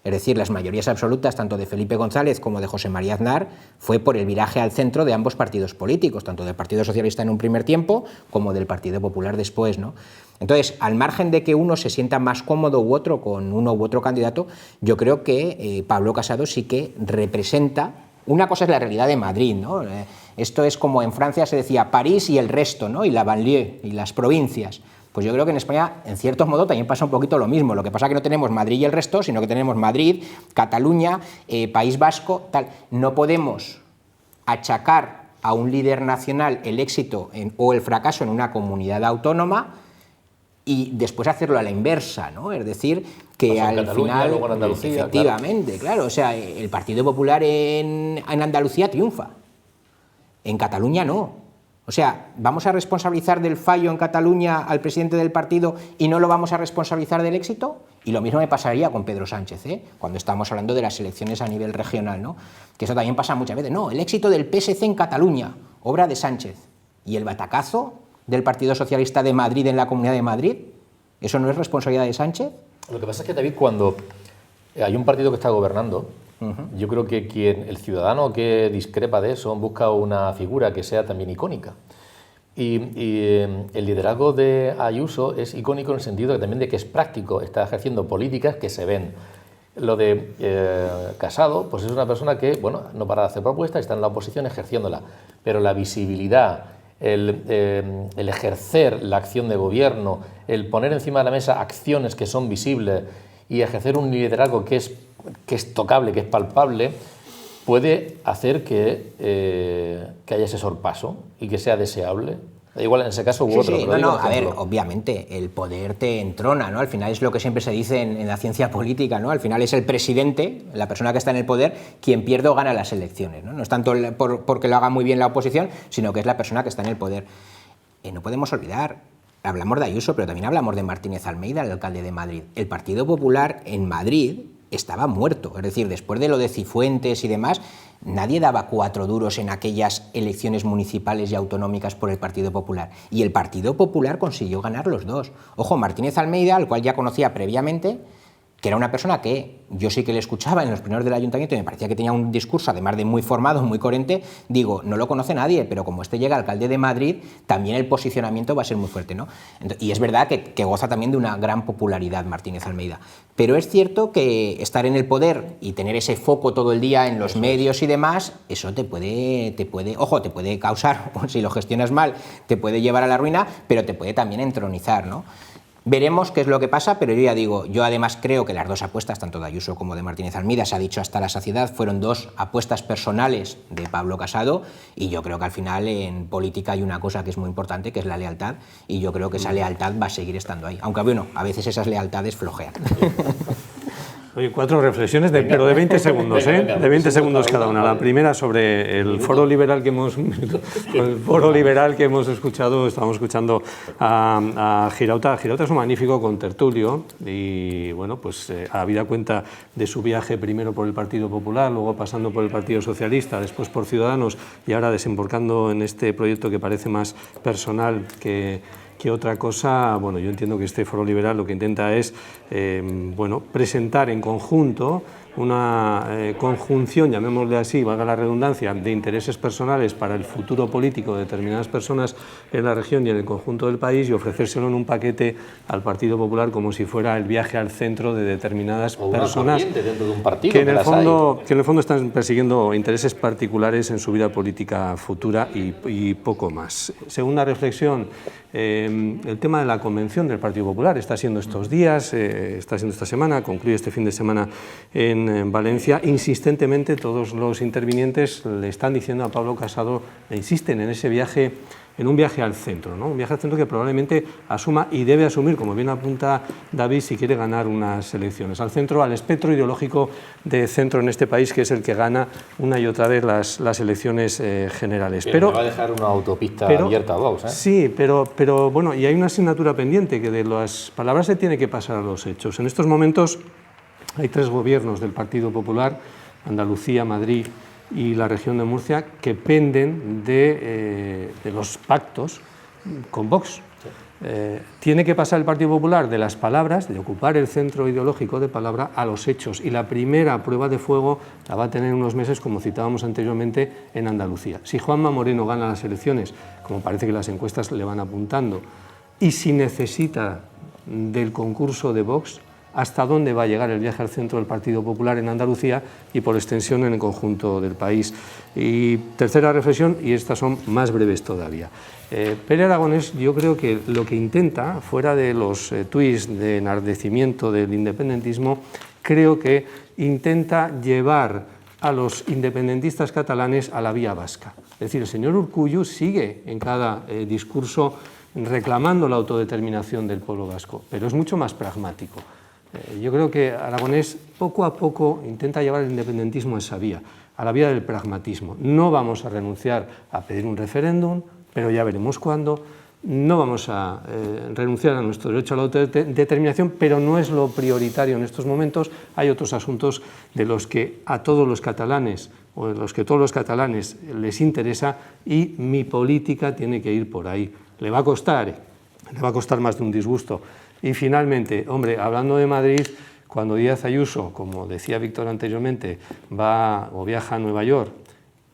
S4: Es decir, las mayorías absolutas, tanto de Felipe González como de José María Aznar, fue por el viraje al centro de ambos partidos políticos, tanto del Partido Socialista en un primer tiempo como del Partido Popular después, ¿no? Entonces, al margen de que uno se sienta más cómodo u otro con uno u otro candidato, yo creo que Pablo Casado sí que representa. Una cosa es la realidad de Madrid, ¿no? Esto es como en Francia se decía París y el resto, ¿no? Y la banlieue y las provincias. Pues yo creo que en España, en cierto modo, también pasa un poquito lo mismo. Lo que pasa es que no tenemos Madrid y el resto, sino que tenemos Madrid, Cataluña, País Vasco, tal. No podemos achacar a un líder nacional el éxito o el fracaso en una comunidad autónoma y después hacerlo a la inversa, ¿no? Es decir, que al
S1: Cataluña,
S4: final,
S1: luego en Andalucía,
S4: efectivamente, claro, o sea, el Partido Popular en Andalucía triunfa, en Cataluña no. O sea, ¿vamos a responsabilizar del fallo en Cataluña al presidente del partido y no lo vamos a responsabilizar del éxito? Y lo mismo me pasaría con Pedro Sánchez, cuando estamos hablando de las elecciones a nivel regional, ¿no? Que eso también pasa muchas veces. No, el éxito del PSC en Cataluña, obra de Sánchez. ¿Y el batacazo del Partido Socialista de Madrid en la Comunidad de Madrid? ¿Eso no es responsabilidad de Sánchez?
S1: Lo que pasa es que, David, cuando hay un partido que está gobernando, yo creo que el ciudadano que discrepa de eso busca una figura que sea también icónica. Y el liderazgo de Ayuso es icónico en el sentido también de que es práctico, está ejerciendo políticas que se ven. Lo de Casado, pues es una persona que, bueno, no para de hacer propuestas, está en la oposición ejerciéndola, pero la visibilidad, el ejercer la acción de gobierno, el poner encima de la mesa acciones que son visibles y ejercer un liderazgo que es tocable, que es palpable, puede hacer que haya ese sorpaso y que sea deseable. Da igual en ese caso u otro.
S4: Sí, a ver, obviamente, el poder te entrona, ¿no? Al final es lo que siempre se dice en la ciencia política, ¿no? Al final es el presidente, la persona que está en el poder, quien pierde o gana las elecciones, ¿no? No es tanto porque lo haga muy bien la oposición, sino que es la persona que está en el poder. No podemos olvidar, hablamos de Ayuso, pero también hablamos de Martínez Almeida, el alcalde de Madrid. El Partido Popular en Madrid estaba muerto, es decir, después de lo de Cifuentes y demás, nadie daba 4 duros en aquellas elecciones municipales y autonómicas por el Partido Popular. Y el Partido Popular consiguió ganar los 2. Ojo, Martínez Almeida, al cual ya conocía previamente, que era una persona que yo sí que le escuchaba en los plenos del ayuntamiento y me parecía que tenía un discurso, además de muy formado, muy coherente, digo, no lo conoce nadie, pero como este llega alcalde de Madrid, también el posicionamiento va a ser muy fuerte, ¿no? Y es verdad que goza también de una gran popularidad Martínez Almeida. Pero es cierto que estar en el poder y tener ese foco todo el día en los medios y demás, eso te puede causar, si lo gestionas mal, te puede llevar a la ruina, pero te puede también entronizar, ¿no? Veremos qué es lo que pasa, pero yo ya digo, yo además creo que las 2 apuestas, tanto de Ayuso como de Martínez Almeida, se ha dicho hasta la saciedad, fueron 2 apuestas personales de Pablo Casado, y yo creo que al final en política hay una cosa que es muy importante, que es la lealtad, y yo creo que esa lealtad va a seguir estando ahí, aunque bueno, a veces esas lealtades flojean.
S3: Oye, 4 reflexiones, pero de 20 segundos, ¿eh? De 20 segundos cada una. La primera sobre el foro liberal que hemos escuchado, estábamos escuchando a Girauta. Girauta es un magnífico contertulio y, bueno, pues habida cuenta de su viaje primero por el Partido Popular, luego pasando por el Partido Socialista, después por Ciudadanos y ahora desembocando en este proyecto que parece más personal que otra cosa. Bueno, yo entiendo que este foro liberal lo que intenta es presentar en conjunto una conjunción, llamémosle así, valga la redundancia, de intereses personales para el futuro político de determinadas personas en la región y en el conjunto del país y ofrecérselo en un paquete al Partido Popular como si fuera el viaje al centro de determinadas personas
S1: dentro de un partido,
S3: que en el fondo están persiguiendo intereses particulares en su vida política futura y poco más. Segunda reflexión, el tema de la convención del Partido Popular está siendo estos días, está siendo esta semana, concluye este fin de semana en Valencia. Insistentemente todos los intervinientes le están diciendo a Pablo Casado, le insisten en ese viaje, en un viaje al centro, ¿no? Un viaje al centro que probablemente asuma y debe asumir, como bien apunta David, si quiere ganar unas elecciones. Al centro, al espectro ideológico de centro en este país, que es el que gana una y otra vez las elecciones generales.
S1: Pero va a dejar una autopista abierta a Vox, ¿eh?
S3: Sí, pero bueno, y hay una asignatura pendiente, que de las palabras se tiene que pasar a los hechos. En estos momentos hay 3 gobiernos del Partido Popular, Andalucía, Madrid y la región de Murcia, que penden de los pactos con Vox. Tiene que pasar el Partido Popular de las palabras, de ocupar el centro ideológico de palabra, a los hechos. Y la primera prueba de fuego la va a tener en unos meses, como citábamos anteriormente, en Andalucía. Si Juanma Moreno gana las elecciones, como parece que las encuestas le van apuntando, y si necesita del concurso de Vox, hasta dónde va a llegar el viaje al centro del Partido Popular en Andalucía y por extensión en el conjunto del país. Y tercera reflexión, y estas son más breves todavía. Pere Aragonés, yo creo que lo que intenta, fuera de los tuits de enardecimiento del independentismo, creo que intenta llevar a los independentistas catalanes a la vía vasca. Es decir, el señor Urkullu sigue en cada discurso reclamando la autodeterminación del pueblo vasco, pero es mucho más pragmático. Yo creo que Aragonés poco a poco intenta llevar el independentismo a esa vía, a la vía del pragmatismo. No vamos a renunciar a pedir un referéndum, pero ya veremos cuándo. No vamos a renunciar a nuestro derecho a la autodeterminación, pero no es lo prioritario en estos momentos. Hay otros asuntos de los que a todos los catalanes o de los que todos los catalanes les interesa, y mi política tiene que ir por ahí. Le va a costar más de un disgusto. Y finalmente, hombre, hablando de Madrid, cuando Díaz Ayuso, como decía Víctor anteriormente, va o viaja a Nueva York,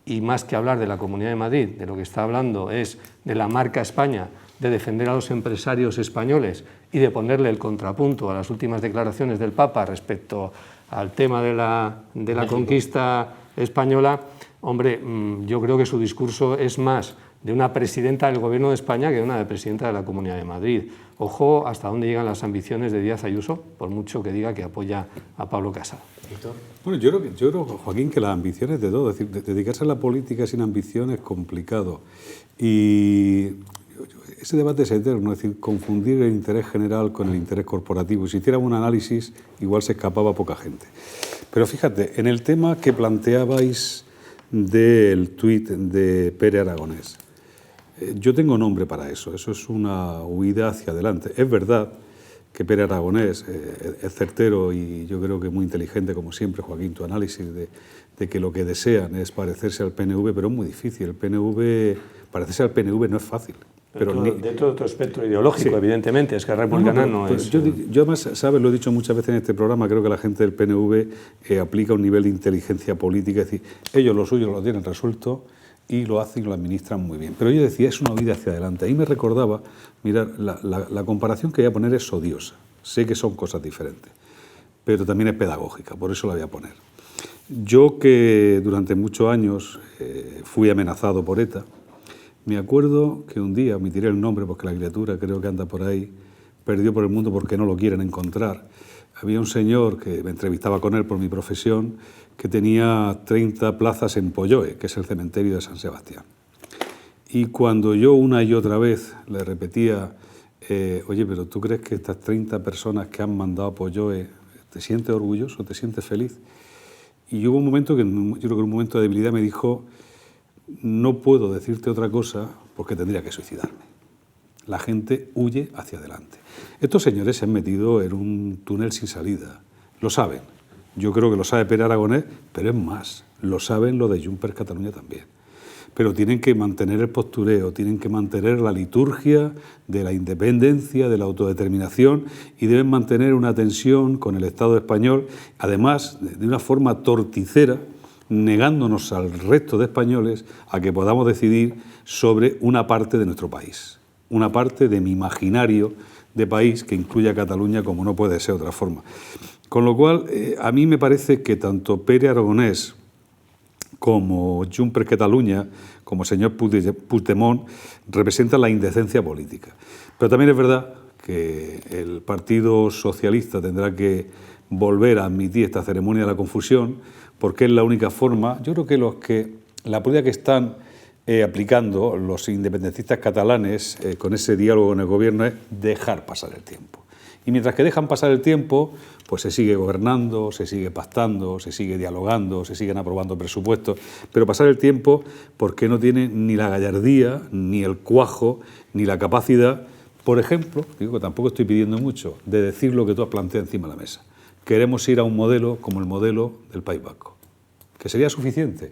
S3: y más que hablar de la Comunidad de Madrid, de lo que está hablando es de la marca España, de defender a los empresarios españoles y de ponerle el contrapunto a las últimas declaraciones del Papa respecto al tema de la conquista española, hombre, yo creo que su discurso es más de una presidenta del Gobierno de España que de una presidenta de la Comunidad de Madrid. Ojo hasta dónde llegan las ambiciones de Díaz Ayuso, por mucho que diga que apoya a Pablo Casado.
S2: Bueno, yo creo, Joaquín, que las ambiciones de todo, es decir, dedicarse a la política sin ambición es complicado. Y ese debate es eterno, es decir, confundir el interés general con el interés corporativo. Y si hiciéramos un análisis, igual se escapaba poca gente. Pero fíjate, en el tema que planteabais del tuit de Pere Aragonés, yo tengo nombre para eso es una huida hacia adelante. Es verdad que Pere Aragonés es certero y yo creo que muy inteligente, como siempre, Joaquín, tu análisis de que lo que desean es parecerse al PNV, pero es muy difícil. Parecerse al PNV no es fácil.
S3: Pero dentro de otro espectro ideológico, sí. Evidentemente, es que Republicana no es...
S2: Yo además, ¿sabes? Lo he dicho muchas veces en este programa, creo que la gente del PNV aplica un nivel de inteligencia política, es decir, ellos lo suyo lo tienen resuelto y lo hacen y lo administran muy bien. Pero yo decía, es una huida hacia adelante. Ahí me recordaba, mirad, la comparación que voy a poner es odiosa. Sé que son cosas diferentes, pero también es pedagógica, por eso la voy a poner. Yo que durante muchos años fui amenazado por ETA, me acuerdo que un día, omitiré el nombre porque la criatura creo que anda por ahí, perdió por el mundo porque no lo quieren encontrar. Había un señor que me entrevistaba con él por mi profesión que tenía 30 plazas en Polloe, que es el cementerio de San Sebastián. Y cuando yo una y otra vez le repetía, oye, pero ¿tú crees que estas 30 personas que han mandado a Polloe, te sientes orgulloso, te sientes feliz? Y hubo un momento que, yo creo que en un momento de debilidad me dijo, no puedo decirte otra cosa porque tendría que suicidarme. La gente huye hacia adelante. Estos señores se han metido en un túnel sin salida. Lo saben. Yo creo que lo sabe Pere Aragonés, pero es más. Lo saben los de Junts per Catalunya también. Pero tienen que mantener el postureo, tienen que mantener la liturgia de la independencia, de la autodeterminación y deben mantener una tensión con el Estado español, además de una forma torticera, negándonos al resto de españoles a que podamos decidir sobre una parte de nuestro país, una parte de mi imaginario de país que incluye a Cataluña como no puede ser de otra forma. Con lo cual, a mí me parece que tanto Pere Aragonés como Junts per Catalunya, como el señor Puigdemont, representan la indecencia política. Pero también es verdad que el Partido Socialista tendrá que volver a admitir esta ceremonia de la confusión, porque es la única forma. Yo creo que la política que están aplicando los independentistas catalanes con ese diálogo en el gobierno es dejar pasar el tiempo. Y mientras que dejan pasar el tiempo, pues se sigue gobernando, se sigue pactando, se sigue dialogando, se siguen aprobando presupuestos, pero pasar el tiempo porque no tienen ni la gallardía, ni el cuajo, ni la capacidad, por ejemplo, digo que tampoco estoy pidiendo mucho, de decir lo que tú has planteado encima de la mesa. Queremos ir a un modelo como el modelo del País Vasco, que sería suficiente.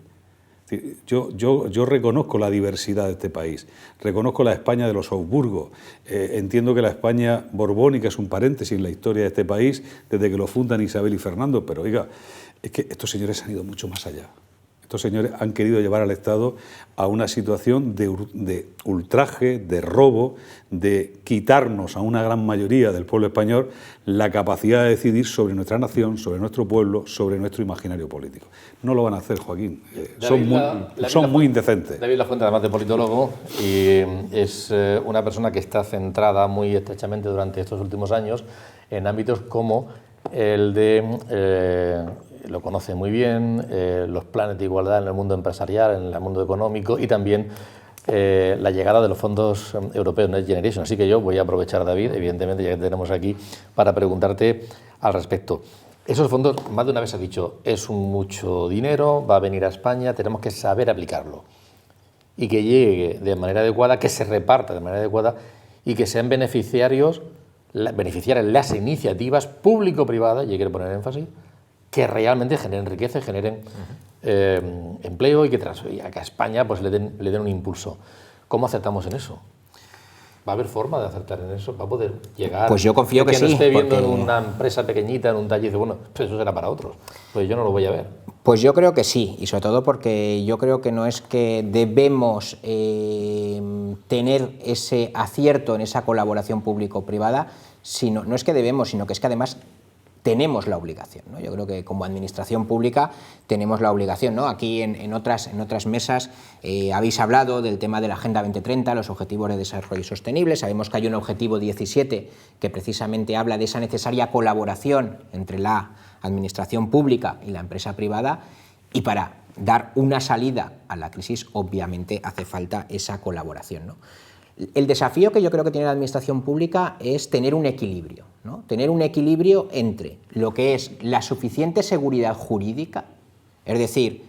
S2: Yo reconozco la diversidad de este país, reconozco la España de los Habsburgo, entiendo que la España borbónica es un paréntesis en la historia de este país desde que lo fundan Isabel y Fernando, pero oiga, es que estos señores han ido mucho más allá. Estos señores han querido llevar al Estado a una situación de ultraje, de robo, de quitarnos a una gran mayoría del pueblo español la capacidad de decidir sobre nuestra nación, sobre nuestro pueblo, sobre nuestro imaginario político. No lo van a hacer, Joaquín. Son muy indecentes.
S1: David Lafuente, además de politólogo, y es una persona que está centrada muy estrechamente durante estos últimos años en ámbitos como el de... lo conoce muy bien, los planes de igualdad en el mundo empresarial, en el mundo económico y también la llegada de los fondos europeos Next Generation. Así que yo voy a aprovechar, David, evidentemente, ya que tenemos aquí, para preguntarte al respecto. Esos fondos, más de una vez has dicho, es mucho dinero, va a venir a España, tenemos que saber aplicarlo. y que llegue de manera adecuada, que se reparta de manera adecuada y que sean beneficiarias las iniciativas público-privadas, y hay que poner énfasis, que realmente generen riqueza y generen empleo y que a España pues, le den un impulso. ¿Cómo acertamos en eso? ¿Va a haber forma de acertar en eso? ¿Va a poder llegar?
S4: Pues yo confío que sí.
S1: Que no esté viendo
S4: porque...
S1: en una empresa pequeñita, en un taller, y dice, bueno, pues eso será para otros. Pues yo no lo voy a ver.
S4: Pues yo creo que sí, y sobre todo porque yo creo que no es que debemos tener ese acierto en esa colaboración público-privada, no es que debemos, sino que es que además tenemos la obligación, ¿no? Yo creo que como administración pública tenemos la obligación, ¿no? Aquí en otras mesas habéis hablado del tema de la Agenda 2030, los Objetivos de Desarrollo Sostenible. Sabemos que hay un objetivo 17 que precisamente habla de esa necesaria colaboración entre la administración pública y la empresa privada, y para dar una salida a la crisis obviamente hace falta esa colaboración, ¿no? El desafío que yo creo que tiene la administración pública es tener un equilibrio, ¿no? Tener un equilibrio entre lo que es la suficiente seguridad jurídica, es decir,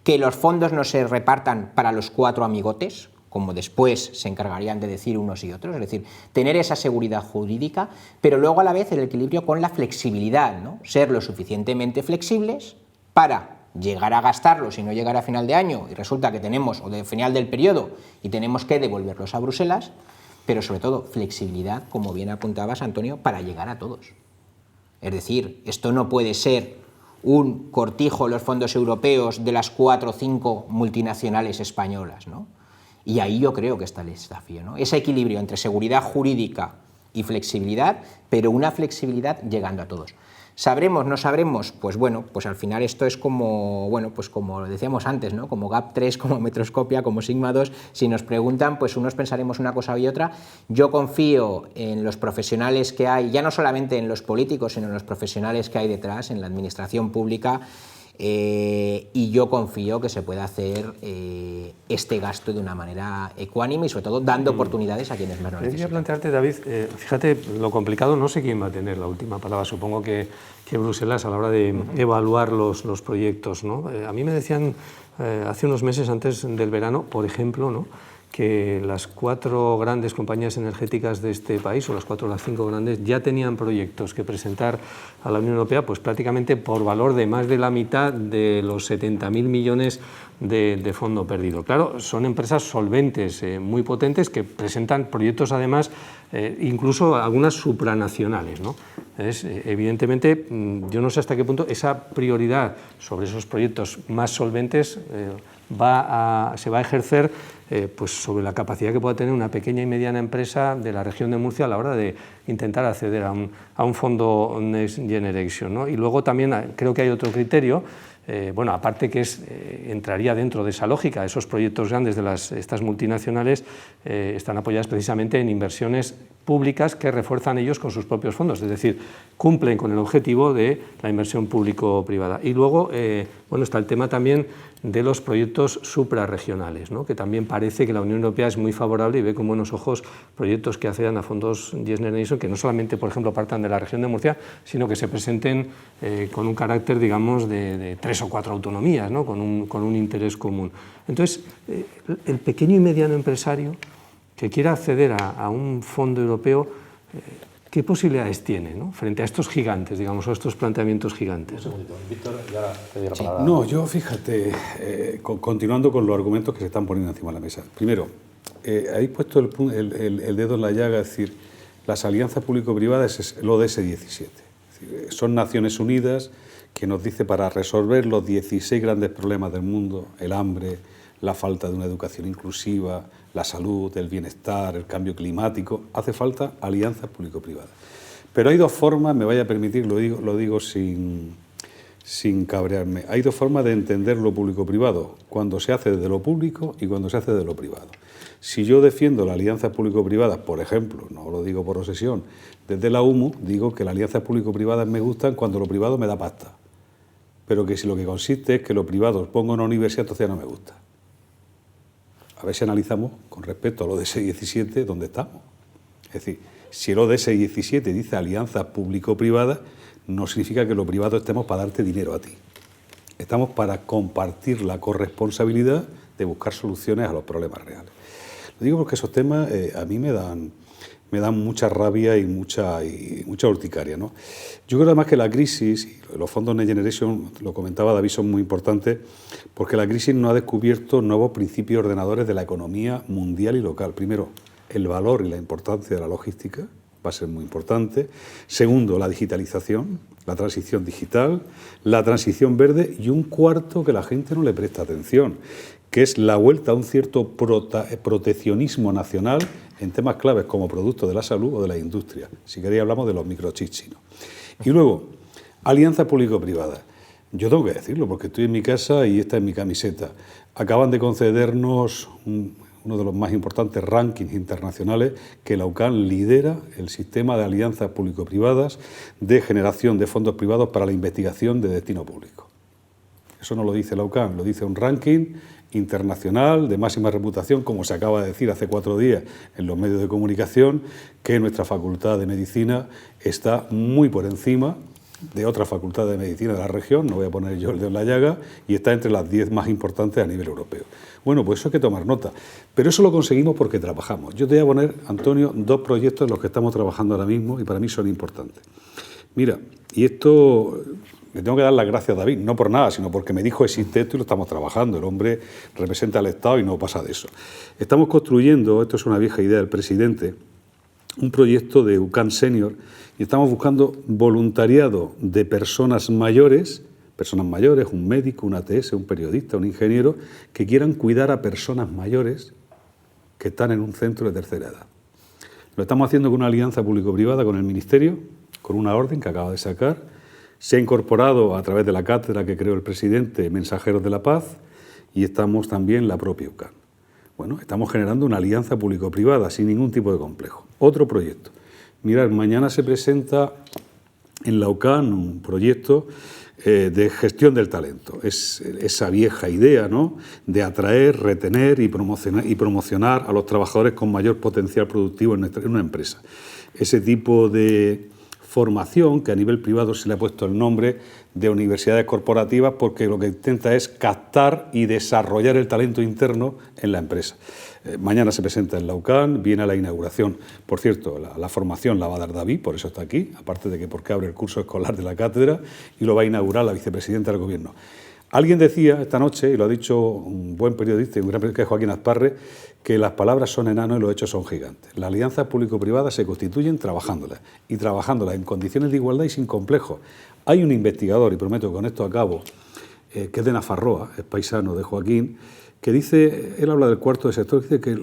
S4: que los fondos no se repartan para los 4 amigotes, como después se encargarían de decir unos y otros, es decir, tener esa seguridad jurídica, pero luego a la vez el equilibrio con la flexibilidad, ¿no? Ser lo suficientemente flexibles para llegar a gastarlos y no llegar a final de año y resulta que tenemos, o de final del periodo, y tenemos que devolverlos a Bruselas, pero sobre todo flexibilidad, como bien apuntabas, Antonio, para llegar a todos. Es decir, esto no puede ser un cortijo los fondos europeos de las 4 o 5 multinacionales españolas, ¿no? Y ahí yo creo que está el desafío, ¿no? Ese equilibrio entre seguridad jurídica y flexibilidad, pero una flexibilidad llegando a todos. ¿Sabremos, no sabremos? Pues bueno, pues al final esto es como, bueno, pues como decíamos antes, ¿no? Como GAP 3, como Metroscopia, como Sigma 2, si nos preguntan, pues unos pensaremos una cosa y otra. Yo confío en los profesionales que hay, ya no solamente en los políticos, sino en los profesionales que hay detrás, en la administración pública, y yo confío que se pueda hacer este gasto de una manera ecuánime y sobre todo dando oportunidades a quienes más lo necesitan.
S3: Quería plantearte, David, fíjate, lo complicado, no sé quién va a tener la última palabra, supongo que Bruselas a la hora de evaluar los proyectos, ¿no? A mí me decían hace unos meses antes del verano, por ejemplo, ¿no?, que las 4 grandes compañías energéticas de este país, o las 4 o las 5 grandes, ya tenían proyectos que presentar a la Unión Europea, pues prácticamente por valor de más de la mitad de los 70.000 millones de fondo perdido. Claro, son empresas solventes, muy potentes, que presentan proyectos además, incluso algunas supranacionales, ¿no? Evidentemente, yo no sé hasta qué punto esa prioridad sobre esos proyectos más solventes se va a ejercer pues sobre la capacidad que pueda tener una pequeña y mediana empresa de la región de Murcia a la hora de intentar acceder a un fondo Next Generation, ¿no? Y luego también creo que hay otro criterio, bueno, aparte que entraría dentro de esa lógica, esos proyectos grandes de estas multinacionales están apoyadas precisamente en inversiones públicas que refuerzan ellos con sus propios fondos, es decir, cumplen con el objetivo de la inversión público-privada. Y luego, bueno, está el tema también de los proyectos suprarregionales, ¿no?, que también parece que la Unión Europea es muy favorable y ve con buenos ojos proyectos que accedan a fondos Next Generation, que no solamente, por ejemplo, partan de la región de Murcia, sino que se presenten con un carácter, digamos, de 3 o 4 autonomías, ¿no?, con un interés común. Entonces, el pequeño y mediano empresario que quiera acceder a un fondo europeo, ¿qué posibilidades tiene, ¿no?, frente a estos gigantes, digamos, o estos planteamientos gigantes?
S1: Un segundito, Víctor, ya te doy la palabra.
S2: No, yo fíjate, continuando con los argumentos que se están poniendo encima de la mesa. Primero, habéis puesto el dedo en la llaga, es decir, las alianzas público-privadas es el ODS 17. Es decir, son Naciones Unidas que nos dice para resolver los 16 grandes problemas del mundo, el hambre, la falta de una educación inclusiva, la salud, el bienestar, el cambio climático, hace falta alianzas público-privadas. Pero hay 2 formas, me vaya a permitir, lo digo sin cabrearme, hay 2 formas de entender lo público-privado, cuando se hace desde lo público y cuando se hace desde lo privado. Si yo defiendo las alianzas público-privadas, por ejemplo, no lo digo por obsesión, desde la UMU digo que las alianzas público-privadas me gustan cuando lo privado me da pasta, pero que si lo que consiste es que lo privado ponga una universidad, entonces ya no me gusta. A ver si analizamos con respecto al ODS 17 dónde estamos. Es decir, si el ODS 17 dice alianzas público-privadas, no significa que lo privado estemos para darte dinero a ti. Estamos para compartir la corresponsabilidad de buscar soluciones a los problemas reales. Lo digo porque esos temas a mí me dan mucha rabia y mucha urticaria, ¿no? Yo creo además que la crisis, y los fondos Next Generation, lo comentaba David, son muy importantes porque la crisis nos ha descubierto nuevos principios ordenadores de la economía mundial y local. Primero, el valor y la importancia de la logística va a ser muy importante. Segundo, la digitalización, la transición digital, la transición verde y un cuarto que la gente no le presta atención, que es la vuelta a un cierto proteccionismo nacional en temas claves como producto de la salud o de la industria. Si queréis hablamos de los microchips chinos. Y luego, alianzas público-privadas. Yo tengo que decirlo porque estoy en mi casa y esta es mi camiseta. Acaban de concedernos uno de los más importantes rankings internacionales, que la UCAN lidera el sistema de alianzas público-privadas de generación de fondos privados para la investigación de destino público. Eso no lo dice la UCAN, lo dice un ranking internacional de máxima reputación, como se acaba de decir hace 4 días en los medios de comunicación, que nuestra Facultad de Medicina está muy por encima de otras facultades de medicina de la región, no voy a poner yo el dedo en la llaga, y está entre las 10 más importantes a nivel europeo. Bueno, pues eso hay que tomar nota, pero eso lo conseguimos porque trabajamos. Yo te voy a poner, Antonio, 2 proyectos en los que estamos trabajando ahora mismo y para mí son importantes. Mira, y esto le tengo que dar las gracias a David, no por nada, sino porque me dijo existe esto y lo estamos trabajando. El hombre representa al Estado y no pasa de eso. Estamos construyendo, esto es una vieja idea del presidente, un proyecto de UCAN Senior y estamos buscando voluntariado de personas mayores, un médico, un ATS, un periodista, un ingeniero, que quieran cuidar a personas mayores que están en un centro de tercera edad. Lo estamos haciendo con una alianza público-privada con el Ministerio, con una orden que acaba de sacar. Se ha incorporado a través de la cátedra que creó el presidente Mensajeros de la Paz y estamos también la propia UCAN. Bueno, estamos generando una alianza público-privada sin ningún tipo de complejo. Otro proyecto. Mirad, mañana se presenta en la UCAN un proyecto de gestión del talento. Es esa vieja idea, ¿no?, de atraer, retener y promocionar a los trabajadores con mayor potencial productivo en una empresa. Ese tipo de formación que a nivel privado se le ha puesto el nombre de universidades corporativas porque lo que intenta es captar y desarrollar el talento interno en la empresa. Mañana se presenta en la UCAN, viene a la inauguración. Por cierto, la formación la va a dar David, por eso está aquí, aparte de que porque abre el curso escolar de la cátedra y lo va a inaugurar la vicepresidenta del Gobierno. Alguien decía esta noche, y lo ha dicho un buen periodista y un gran periodista, que es Joaquín Azparre, que las palabras son enanos y los hechos son gigantes. Las alianzas público-privadas se constituyen trabajándolas, y trabajándolas en condiciones de igualdad y sin complejos. Hay un investigador, y prometo que con esto acabo, que es de Nafarroa, es paisano de Joaquín, que dice, él habla del cuarto de sector, dice que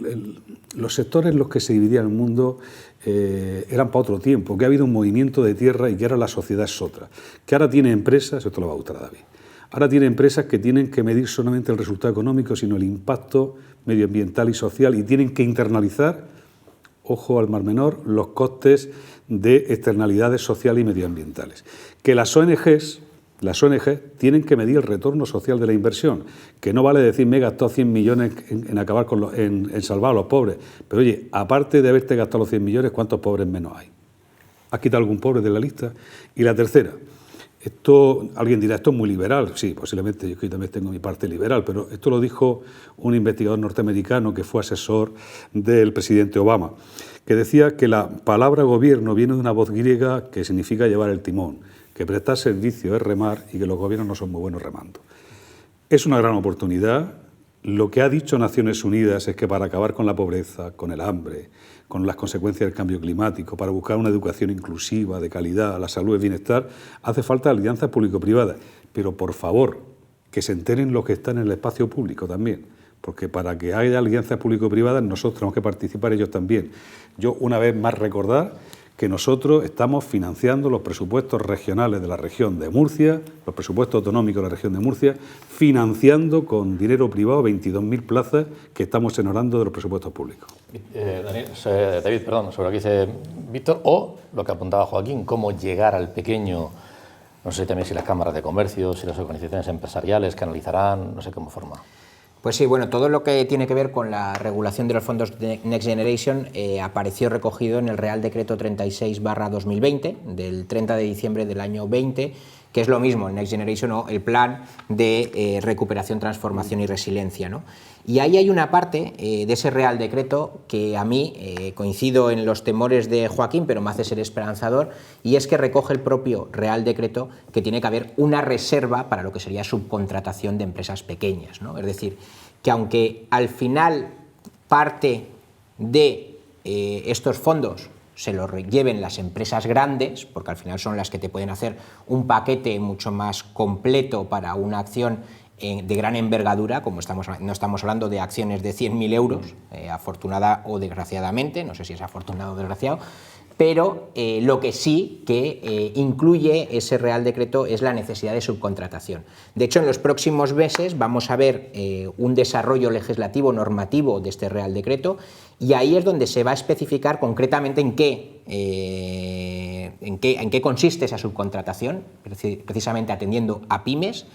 S2: los sectores en los que se dividía el mundo eran para otro tiempo, que ha habido un movimiento de tierra y que ahora la sociedad es otra, que ahora tiene empresas, esto lo va a gustar a David, ahora tiene empresas que tienen que medir solamente el resultado económico, sino el impacto medioambiental y social, y tienen que internalizar, ojo al mar menor, los costes de externalidades sociales y medioambientales. Que las ONGs tienen que medir el retorno social de la inversión, que no vale decir me he gastado 100 millones en acabar en salvar a los pobres, pero oye, aparte de haberte gastado los 100 millones, ¿cuántos pobres menos hay? ¿Has quitado algún pobre de la lista? Y la tercera, esto, alguien dirá, esto es muy liberal. Sí, posiblemente yo también tengo mi parte liberal, pero esto lo dijo un investigador norteamericano que fue asesor del presidente Obama, que decía que la palabra gobierno viene de una voz griega que significa llevar el timón, que prestar servicio es remar y que los gobiernos no son muy buenos remando. Es una gran oportunidad. Lo que ha dicho Naciones Unidas es que para acabar con la pobreza, con el hambre, con las consecuencias del cambio climático, para buscar una educación inclusiva, de calidad, la salud y el bienestar, hace falta alianzas público-privadas. Pero, por favor, que se enteren los que están en el espacio público también, porque para que haya alianzas público-privadas nosotros tenemos que participar ellos también. Yo, una vez más, recordar que nosotros estamos financiando los presupuestos regionales de la región de Murcia, los presupuestos autonómicos de la región de Murcia, financiando con dinero privado 22.000 plazas que estamos honorando de los presupuestos públicos.
S1: David, perdón, sobre lo que dice Víctor, o lo que apuntaba Joaquín, cómo llegar al pequeño, no sé también si las cámaras de comercio, si las organizaciones empresariales que analizarán, no sé cómo forma.
S4: Pues sí, bueno, todo lo que tiene que ver con la regulación de los fondos Next Generation apareció recogido en el Real Decreto 36/2020 del 30 de diciembre del año 20, que es lo mismo el Next Generation o el plan de recuperación, transformación y resiliencia, ¿no? Y ahí hay una parte de ese Real Decreto que a mí coincido en los temores de Joaquín, pero me hace ser esperanzador, y es que recoge el propio Real Decreto que tiene que haber una reserva para lo que sería subcontratación de empresas pequeñas, ¿no? Es decir, que aunque al final parte de estos fondos se los lleven las empresas grandes, porque al final son las que te pueden hacer un paquete mucho más completo para una acción de gran envergadura, como no estamos hablando de acciones de 100.000 euros, afortunada o desgraciadamente, no sé si es afortunado o desgraciado, pero lo que sí que incluye ese Real Decreto es la necesidad de subcontratación. De hecho, en los próximos meses vamos a ver un desarrollo legislativo normativo de este Real Decreto, y ahí es donde se va a especificar concretamente en qué consiste esa subcontratación, precisamente atendiendo a pymes.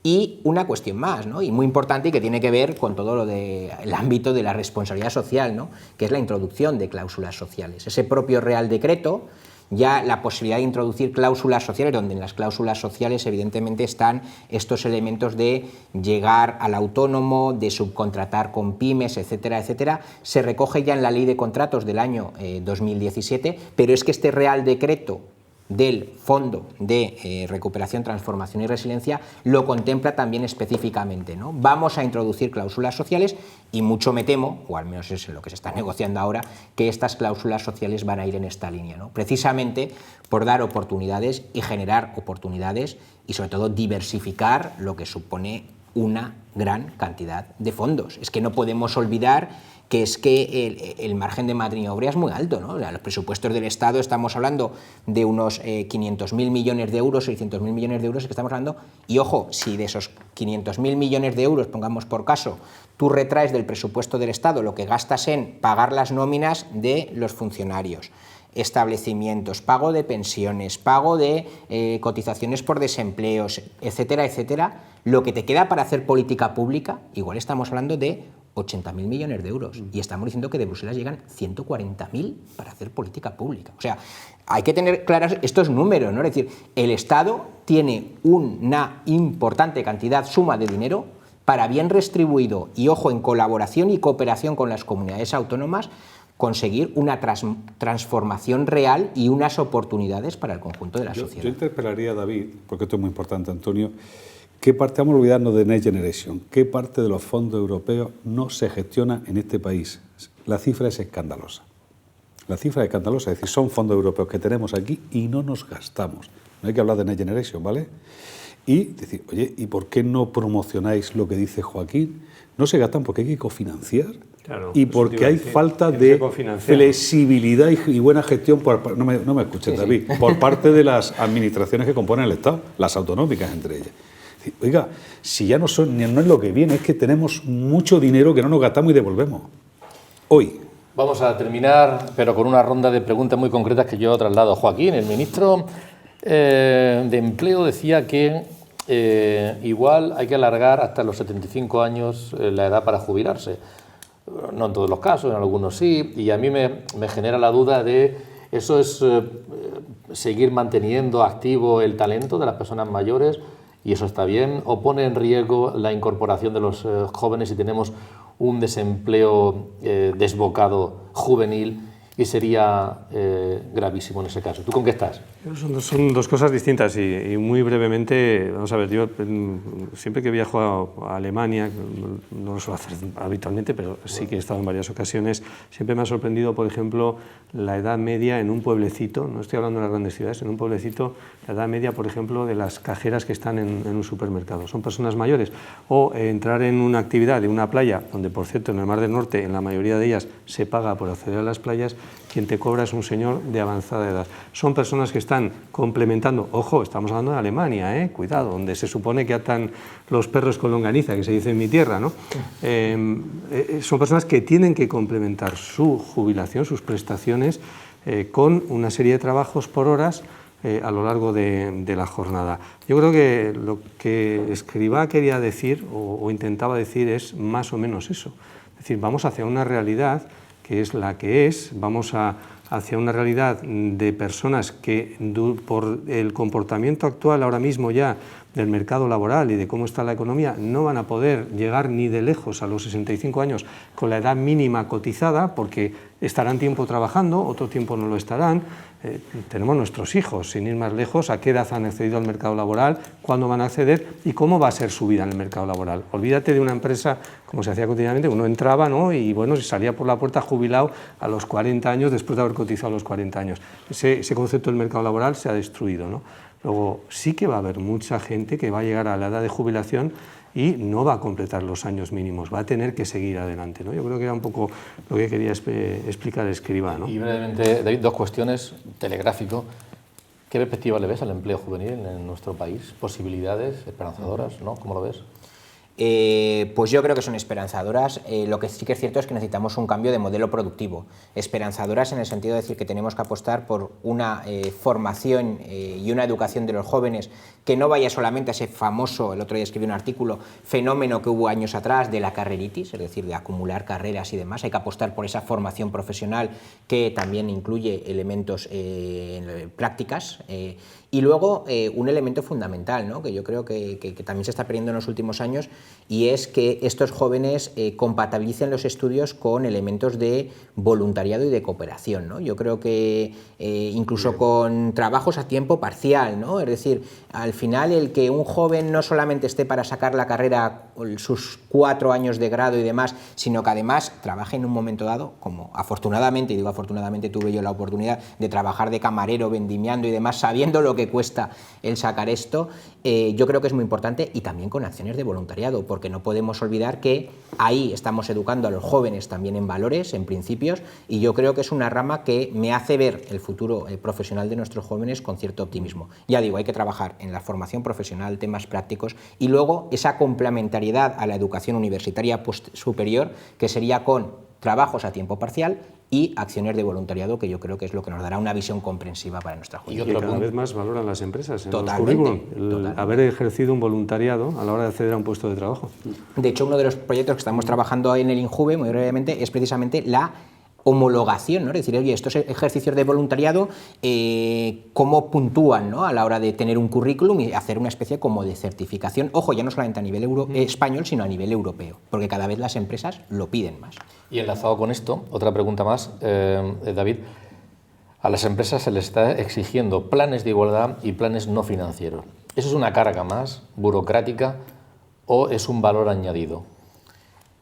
S4: Y una cuestión más, ¿no? Y muy importante, y que tiene que ver con todo lo del ámbito de la responsabilidad social, ¿no? Que es la introducción de cláusulas sociales. Ese propio Real Decreto, ya la posibilidad de introducir cláusulas sociales, donde en las cláusulas sociales evidentemente están estos elementos de llegar al autónomo, de subcontratar con pymes, etcétera, etcétera, se recoge ya en la Ley de Contratos del año 2017, pero es que este Real Decreto del Fondo de Recuperación, Transformación y Resiliencia lo contempla también específicamente, ¿no? Vamos a introducir cláusulas sociales y mucho me temo, o al menos es lo que se está negociando ahora, que estas cláusulas sociales van a ir en esta línea, ¿no? Precisamente por dar oportunidades y generar oportunidades y sobre todo diversificar lo que supone una gran cantidad de fondos. Es que no podemos olvidar que es que el margen de maniobra es muy alto, ¿no? O sea, los presupuestos del Estado, estamos hablando de unos 500.000 millones de euros, 600.000 millones de euros que estamos hablando, y ojo, si de esos 500.000 millones de euros, pongamos por caso, tú retraes del presupuesto del Estado lo que gastas en pagar las nóminas de los funcionarios, establecimientos, pago de pensiones, pago de cotizaciones por desempleos, etcétera, etcétera, lo que te queda para hacer política pública, igual estamos hablando de 80.000 millones de euros, y estamos diciendo que de Bruselas llegan 140.000 para hacer política pública. O sea, hay que tener claros estos números, ¿no? Es decir, el Estado tiene una importante suma de dinero para, bien restribuido y, ojo, en colaboración y cooperación con las comunidades autónomas, conseguir una transformación real y unas oportunidades para el conjunto de la sociedad.
S2: Yo interpelaría a David, porque esto es muy importante, Antonio, ¿qué parte, vamos a olvidarnos de Next Generation, qué parte de los fondos europeos no se gestiona en este país? La cifra es escandalosa. La cifra es escandalosa, es decir, son fondos europeos que tenemos aquí y no nos gastamos. No hay que hablar de Next Generation, ¿vale? Y decir, oye, ¿y por qué no promocionáis lo que dice Joaquín? No se gastan porque hay que cofinanciar.
S3: Claro,
S2: y porque hay falta de flexibilidad y buena gestión, no me escuches, David, por parte de las administraciones que componen el Estado, las autonómicas entre ellas. Oiga, si ya no es lo que viene, es que tenemos mucho dinero que no nos gastamos y devolvemos. Hoy.
S1: Vamos a terminar, pero con una ronda de preguntas muy concretas que yo traslado a Joaquín. El ministro de Empleo decía que igual hay que alargar hasta los 75 años la edad para jubilarse. No en todos los casos, en algunos sí, y a mí me genera la duda de eso es seguir manteniendo activo el talento de las personas mayores, y eso está bien, o pone en riesgo la incorporación de los jóvenes si tenemos un desempleo desbocado juvenil, y sería gravísimo en ese caso. ¿Tú con qué estás?
S3: Son dos cosas distintas y muy brevemente, vamos a ver, yo siempre que viajo a Alemania, no lo suelo hacer habitualmente, pero sí que he estado en varias ocasiones, siempre me ha sorprendido, por ejemplo, la edad media en un pueblecito, no estoy hablando de las grandes ciudades, en un pueblecito, la edad media, por ejemplo, de las cajeras que están en un supermercado. Son personas mayores. O entrar en una actividad de una playa, donde, por cierto, en el Mar del Norte, en la mayoría de ellas, se paga por acceder a las playas, quien te cobra es un señor de avanzada edad. Son personas que están complementando, ojo, estamos hablando de Alemania, cuidado, donde se supone que atan los perros con longaniza, que se dice en mi tierra, ¿no? Son personas que tienen que complementar su jubilación, sus prestaciones, con una serie de trabajos por horas a lo largo de la jornada. Yo creo que lo que Escrivá quería decir o intentaba decir es más o menos eso. Es decir, vamos hacia una realidad que es la que es, vamos a hacia una realidad de personas que por el comportamiento actual ahora mismo ya del mercado laboral y de cómo está la economía, no van a poder llegar ni de lejos a los 65 años con la edad mínima cotizada, porque estarán tiempo trabajando, otro tiempo no lo estarán. Tenemos nuestros hijos, sin ir más lejos, a qué edad han accedido al mercado laboral, cuándo van a acceder y cómo va a ser su vida en el mercado laboral. Olvídate de una empresa, como se hacía cotidianamente, uno entraba, ¿no?, y bueno, salía por la puerta jubilado a los 40 años después de haber cotizado a los 40 años. Ese concepto del mercado laboral se ha destruido, ¿no? Luego, sí que va a haber mucha gente que va a llegar a la edad de jubilación y no va a completar los años mínimos, va a tener que seguir adelante, ¿no? Yo creo que era un poco lo que quería explicar Escrivá, ¿no?
S1: Y brevemente, David, dos cuestiones, telegráfico. ¿Qué perspectiva le ves al empleo juvenil en nuestro país? ¿Posibilidades esperanzadoras, no? ¿Cómo lo ves?
S4: Pues yo creo que son esperanzadoras. Lo que sí que es cierto es que necesitamos un cambio de modelo productivo. Esperanzadoras en el sentido de decir que tenemos que apostar por una formación y una educación de los jóvenes que no vaya solamente a ese famoso, el otro día escribí un artículo, fenómeno que hubo años atrás de la carreritis, es decir, de acumular carreras y demás. Hay que apostar por esa formación profesional que también incluye elementos prácticas. Y luego un elemento fundamental, ¿no?, que yo creo que también se está perdiendo en los últimos años, y es que estos jóvenes compatibilicen los estudios con elementos de voluntariado y de cooperación, ¿no? Yo creo que incluso con trabajos a tiempo parcial, ¿no? Es decir, al final el que un joven no solamente esté para sacar la carrera, sus 4 años de grado y demás, sino que además trabaje en un momento dado, como afortunadamente, y digo afortunadamente tuve yo la oportunidad de trabajar de camarero, vendimiando y demás, sabiendo lo que cuesta el sacar esto, yo creo que es muy importante, y también con acciones de voluntariado, porque no podemos olvidar que ahí estamos educando a los jóvenes también en valores, en principios, y yo creo que es una rama que me hace ver el futuro profesional de nuestros jóvenes con cierto optimismo. Ya digo, hay que trabajar en la formación profesional, temas prácticos, y luego esa complementariedad a la educación universitaria superior, que sería con trabajos a tiempo parcial y acciones de voluntariado, que yo creo que es lo que nos dará una visión comprensiva para nuestra juventud.
S3: Y cada vez más valoran las empresas en los currículum el haber ejercido un voluntariado a la hora de acceder a un puesto de trabajo. De
S4: hecho, uno de los proyectos que estamos trabajando en el INJUVE, muy brevemente, es precisamente la homologación, ¿no? Es decir, oye, estos ejercicios de voluntariado, ¿cómo puntúan, ¿no?, a la hora de tener un currículum y hacer una especie como de certificación? Ojo, ya no solamente a nivel español, sino a nivel europeo, porque cada vez las empresas lo piden más.
S1: Y enlazado con esto, otra pregunta más, David. A las empresas se les está exigiendo planes de igualdad y planes no financieros. ¿Eso es una carga más burocrática o es un valor añadido?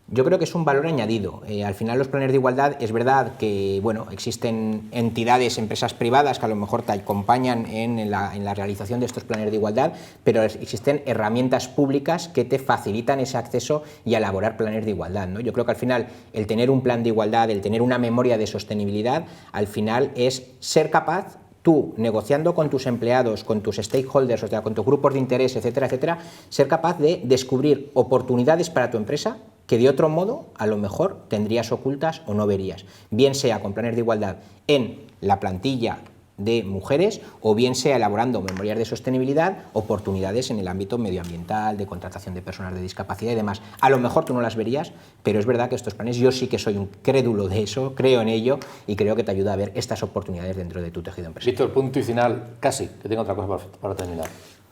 S4: Yo creo que es un valor añadido. Al final los planes de igualdad, es verdad que bueno, existen entidades, empresas privadas que a lo mejor te acompañan en la realización de estos planes de igualdad, pero existen herramientas públicas que te facilitan ese acceso y a elaborar planes de igualdad, ¿no? Yo creo que al final el tener un plan de igualdad, el tener una memoria de sostenibilidad, al final es ser capaz, tú, negociando con tus empleados, con tus stakeholders, o sea, con tus grupos de interés, etcétera, etcétera, ser capaz de descubrir oportunidades para tu empresa que de otro modo a lo mejor tendrías ocultas o no verías, bien sea con planes de igualdad en la plantilla de mujeres o bien sea elaborando memorias de sostenibilidad, oportunidades en el ámbito medioambiental, de contratación de personas de discapacidad y demás. A lo mejor tú no las verías, pero es verdad que estos planes, yo sí que soy un crédulo de eso, creo en ello y creo que te ayuda a ver estas oportunidades dentro de tu tejido empresarial.
S1: Víctor, punto y final, casi, que tengo otra cosa para terminar.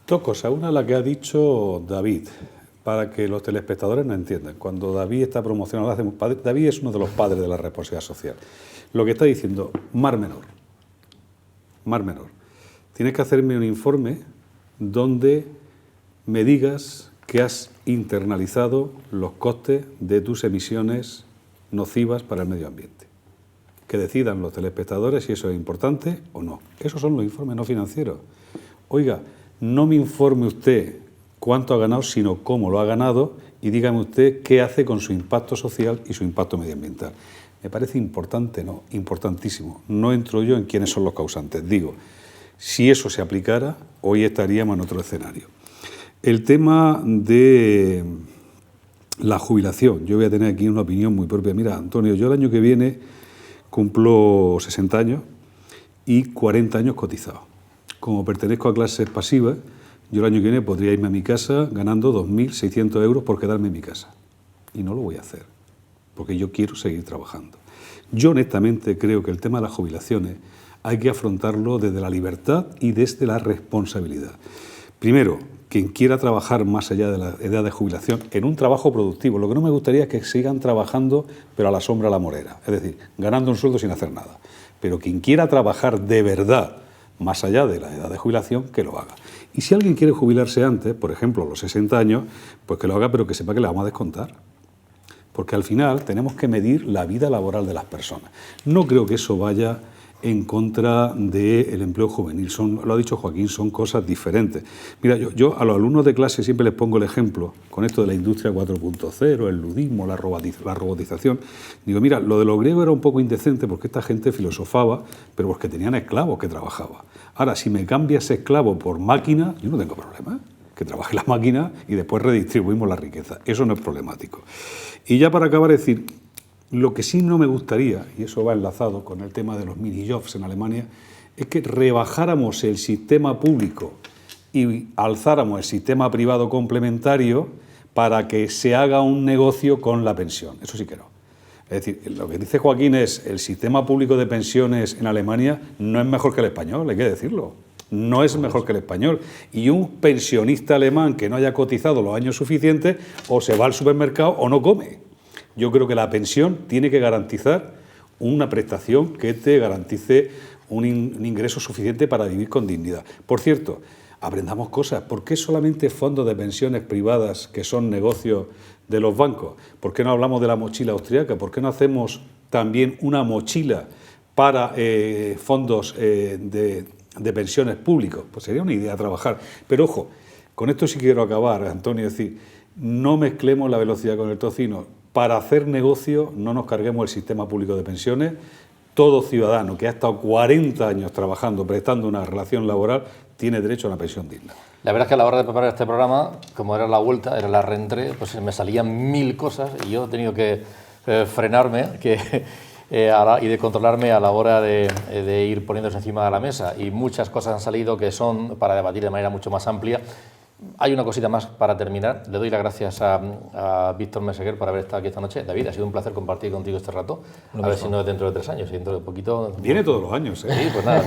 S2: Dos cosas. Una, la que ha dicho David, para que los telespectadores no entiendan. Cuando David está promocionando, David es uno de los padres de la responsabilidad social. Lo que está diciendo, Mar Menor. Tienes que hacerme un informe donde me digas que has internalizado los costes de tus emisiones nocivas para el medio ambiente. Que decidan los telespectadores si eso es importante o no. Esos son los informes no financieros. Oiga, no me informe usted cuánto ha ganado, sino cómo lo ha ganado, y dígame usted qué hace con su impacto social y su impacto medioambiental. Me parece importante, no, importantísimo. No entro yo en quiénes son los causantes. Digo, si eso se aplicara, hoy estaríamos en otro escenario. El tema de la jubilación. Yo voy a tener aquí una opinión muy propia. Mira, Antonio, yo el año que viene cumplo 60 años y 40 años cotizados. Como pertenezco a clases pasivas, yo el año que viene podría irme a mi casa ganando 2.600 euros por quedarme en mi casa. Y no lo voy a hacer. porque yo quiero seguir trabajando. Yo honestamente creo que el tema de las jubilaciones hay que afrontarlo desde la libertad y desde la responsabilidad. Primero, quien quiera trabajar más allá de la edad de jubilación en un trabajo productivo. Lo que no me gustaría es que sigan trabajando pero a la sombra de la morera, es decir, ganando un sueldo sin hacer nada. Pero quien quiera trabajar de verdad más allá de la edad de jubilación, que lo haga. Y si alguien quiere jubilarse antes, por ejemplo, a los 60 años, pues que lo haga, pero que sepa que le vamos a descontar. Porque al final tenemos que medir la vida laboral de las personas. No creo que eso vaya en contra del empleo juvenil. Lo ha dicho Joaquín, son cosas diferentes. Mira, yo a los alumnos de clase siempre les pongo el ejemplo con esto de la industria 4.0, el ludismo, la robotización. Digo, mira, lo de los griegos era un poco indecente porque esta gente filosofaba, pero porque tenían esclavos que trabajaban. Ahora, si me cambias esclavo por máquina, yo no tengo problema, que trabaje la máquina y después redistribuimos la riqueza. Eso no es problemático. Y ya para acabar, decir, lo que sí no me gustaría, y eso va enlazado con el tema de los mini-jobs en Alemania, es que rebajáramos el sistema público y alzáramos el sistema privado complementario para que se haga un negocio con la pensión. Eso sí que no. Es decir, lo que dice Joaquín es el sistema público de pensiones en Alemania no es mejor que el español, hay que decirlo. No es mejor que el español. Y un pensionista alemán que no haya cotizado los años suficientes o se va al supermercado o no come. Yo creo que la pensión tiene que garantizar una prestación que te garantice un ingreso suficiente para vivir con dignidad. Por cierto, aprendamos cosas. ¿Por qué solamente fondos de pensiones privadas que son negocios de los bancos? ¿Por qué no hablamos de la mochila austriaca? ¿Por qué no hacemos también una mochila para fondos de pensiones públicos? Pues sería una idea trabajar. Pero ojo, con esto sí quiero acabar, Antonio, es decir, no mezclemos la velocidad con el tocino. Para hacer negocio no nos carguemos el sistema público de pensiones. Todo ciudadano que ha estado 40 años trabajando, prestando una relación laboral, tiene derecho a una pensión digna.
S1: La verdad es que a la hora de preparar este programa, como era la vuelta, era la reentrée, pues me salían 1000 cosas y yo he tenido que frenarme y de controlarme a la hora de ir poniéndose encima de la mesa. Y muchas cosas han salido que son para debatir de manera mucho más amplia. Hay una cosita más para terminar. Le doy las gracias a Víctor Meseguer por haber estado aquí esta noche. David, ha sido un placer compartir contigo este rato. A ver si no es dentro de 3 años y dentro de poquito...
S2: Viene todos los años, ¿eh?
S1: Sí, pues nada,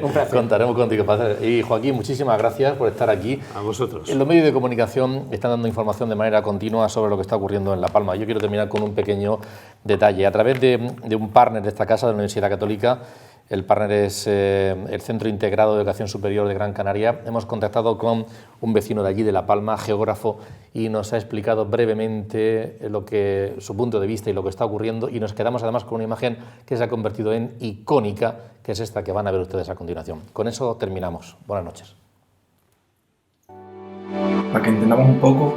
S1: un placer. Contaremos contigo. Y Joaquín, muchísimas gracias por estar aquí.
S3: A vosotros.
S1: En los medios de comunicación están dando información de manera continua sobre lo que está ocurriendo en La Palma. Yo quiero terminar con un pequeño detalle. A través de un partner de esta casa, de la Universidad Católica, el partner es el Centro Integrado de Educación Superior de Gran Canaria. Hemos contactado con un vecino de allí, de La Palma, geógrafo, y nos ha explicado brevemente su punto de vista y lo que está ocurriendo, y nos quedamos además con una imagen que se ha convertido en icónica, que es esta que van a ver ustedes a continuación. Con eso terminamos. Buenas noches.
S7: Para que entendamos un poco,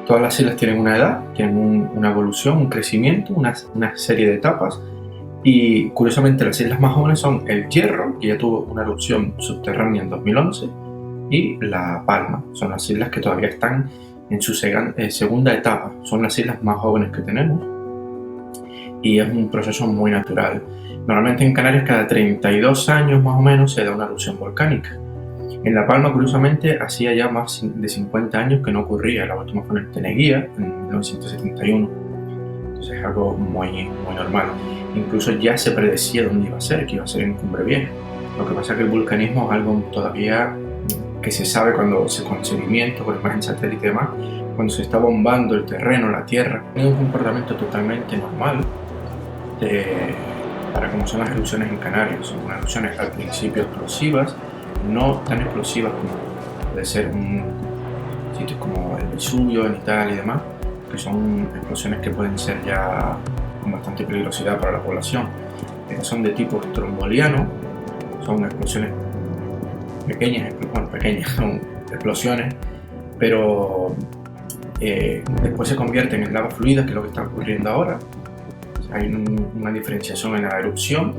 S7: todas las islas tienen una edad, tienen una evolución, un crecimiento, una serie de etapas. Y curiosamente las islas más jóvenes son el Hierro, que ya tuvo una erupción subterránea en 2011, y La Palma. Son las islas que todavía están en su segunda etapa. Son las islas más jóvenes que tenemos y es un proceso muy natural. Normalmente en Canarias cada 32 años más o menos se da una erupción volcánica. En La Palma, curiosamente, hacía ya más de 50 años que no ocurría. La última fue en el Teneguía, en 1971. Entonces es algo muy normal. Incluso ya se predecía dónde iba a ser, que iba a ser en Cumbre Vieja. Lo que pasa es que el vulcanismo es algo todavía que se sabe con seguimiento, con imagen satélite y demás, cuando se está bombando el terreno, la tierra. Es un comportamiento totalmente normal para como son las erupciones en Canarias. Son unas erupciones al principio explosivas, no tan explosivas como puede ser un sitios como el Vesubio en Italia y demás, que son explosiones que pueden ser ya con bastante peligrosidad para la población. Estas son de tipo stromboliano, son explosiones pequeñas, son explosiones, pero después se convierten en lava fluida, que es lo que está ocurriendo ahora. O sea, hay una diferenciación en la erupción,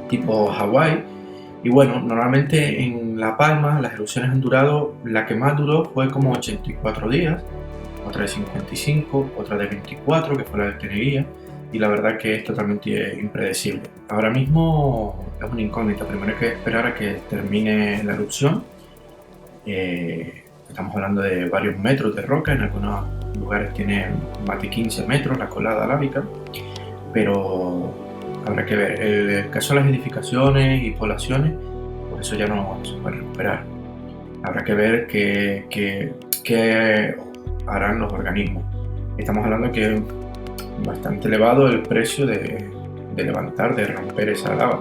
S7: tipo Hawái. Y bueno, normalmente en La Palma las erupciones han durado, la que más duró fue como 84 días, otra de 55, otra de 24, que fue la de Teneguía, y la verdad que es totalmente impredecible. Ahora mismo es una incógnita, primero hay que esperar a que termine la erupción. Estamos hablando de varios metros de roca en algunos lugares tiene más de 15 metros la colada lábica, pero habrá que ver. El caso de las edificaciones y poblaciones, por eso ya no se puede recuperar. Habrá que ver qué harán los organismos. Estamos hablando que es bastante elevado el precio de levantar, de romper esa lava.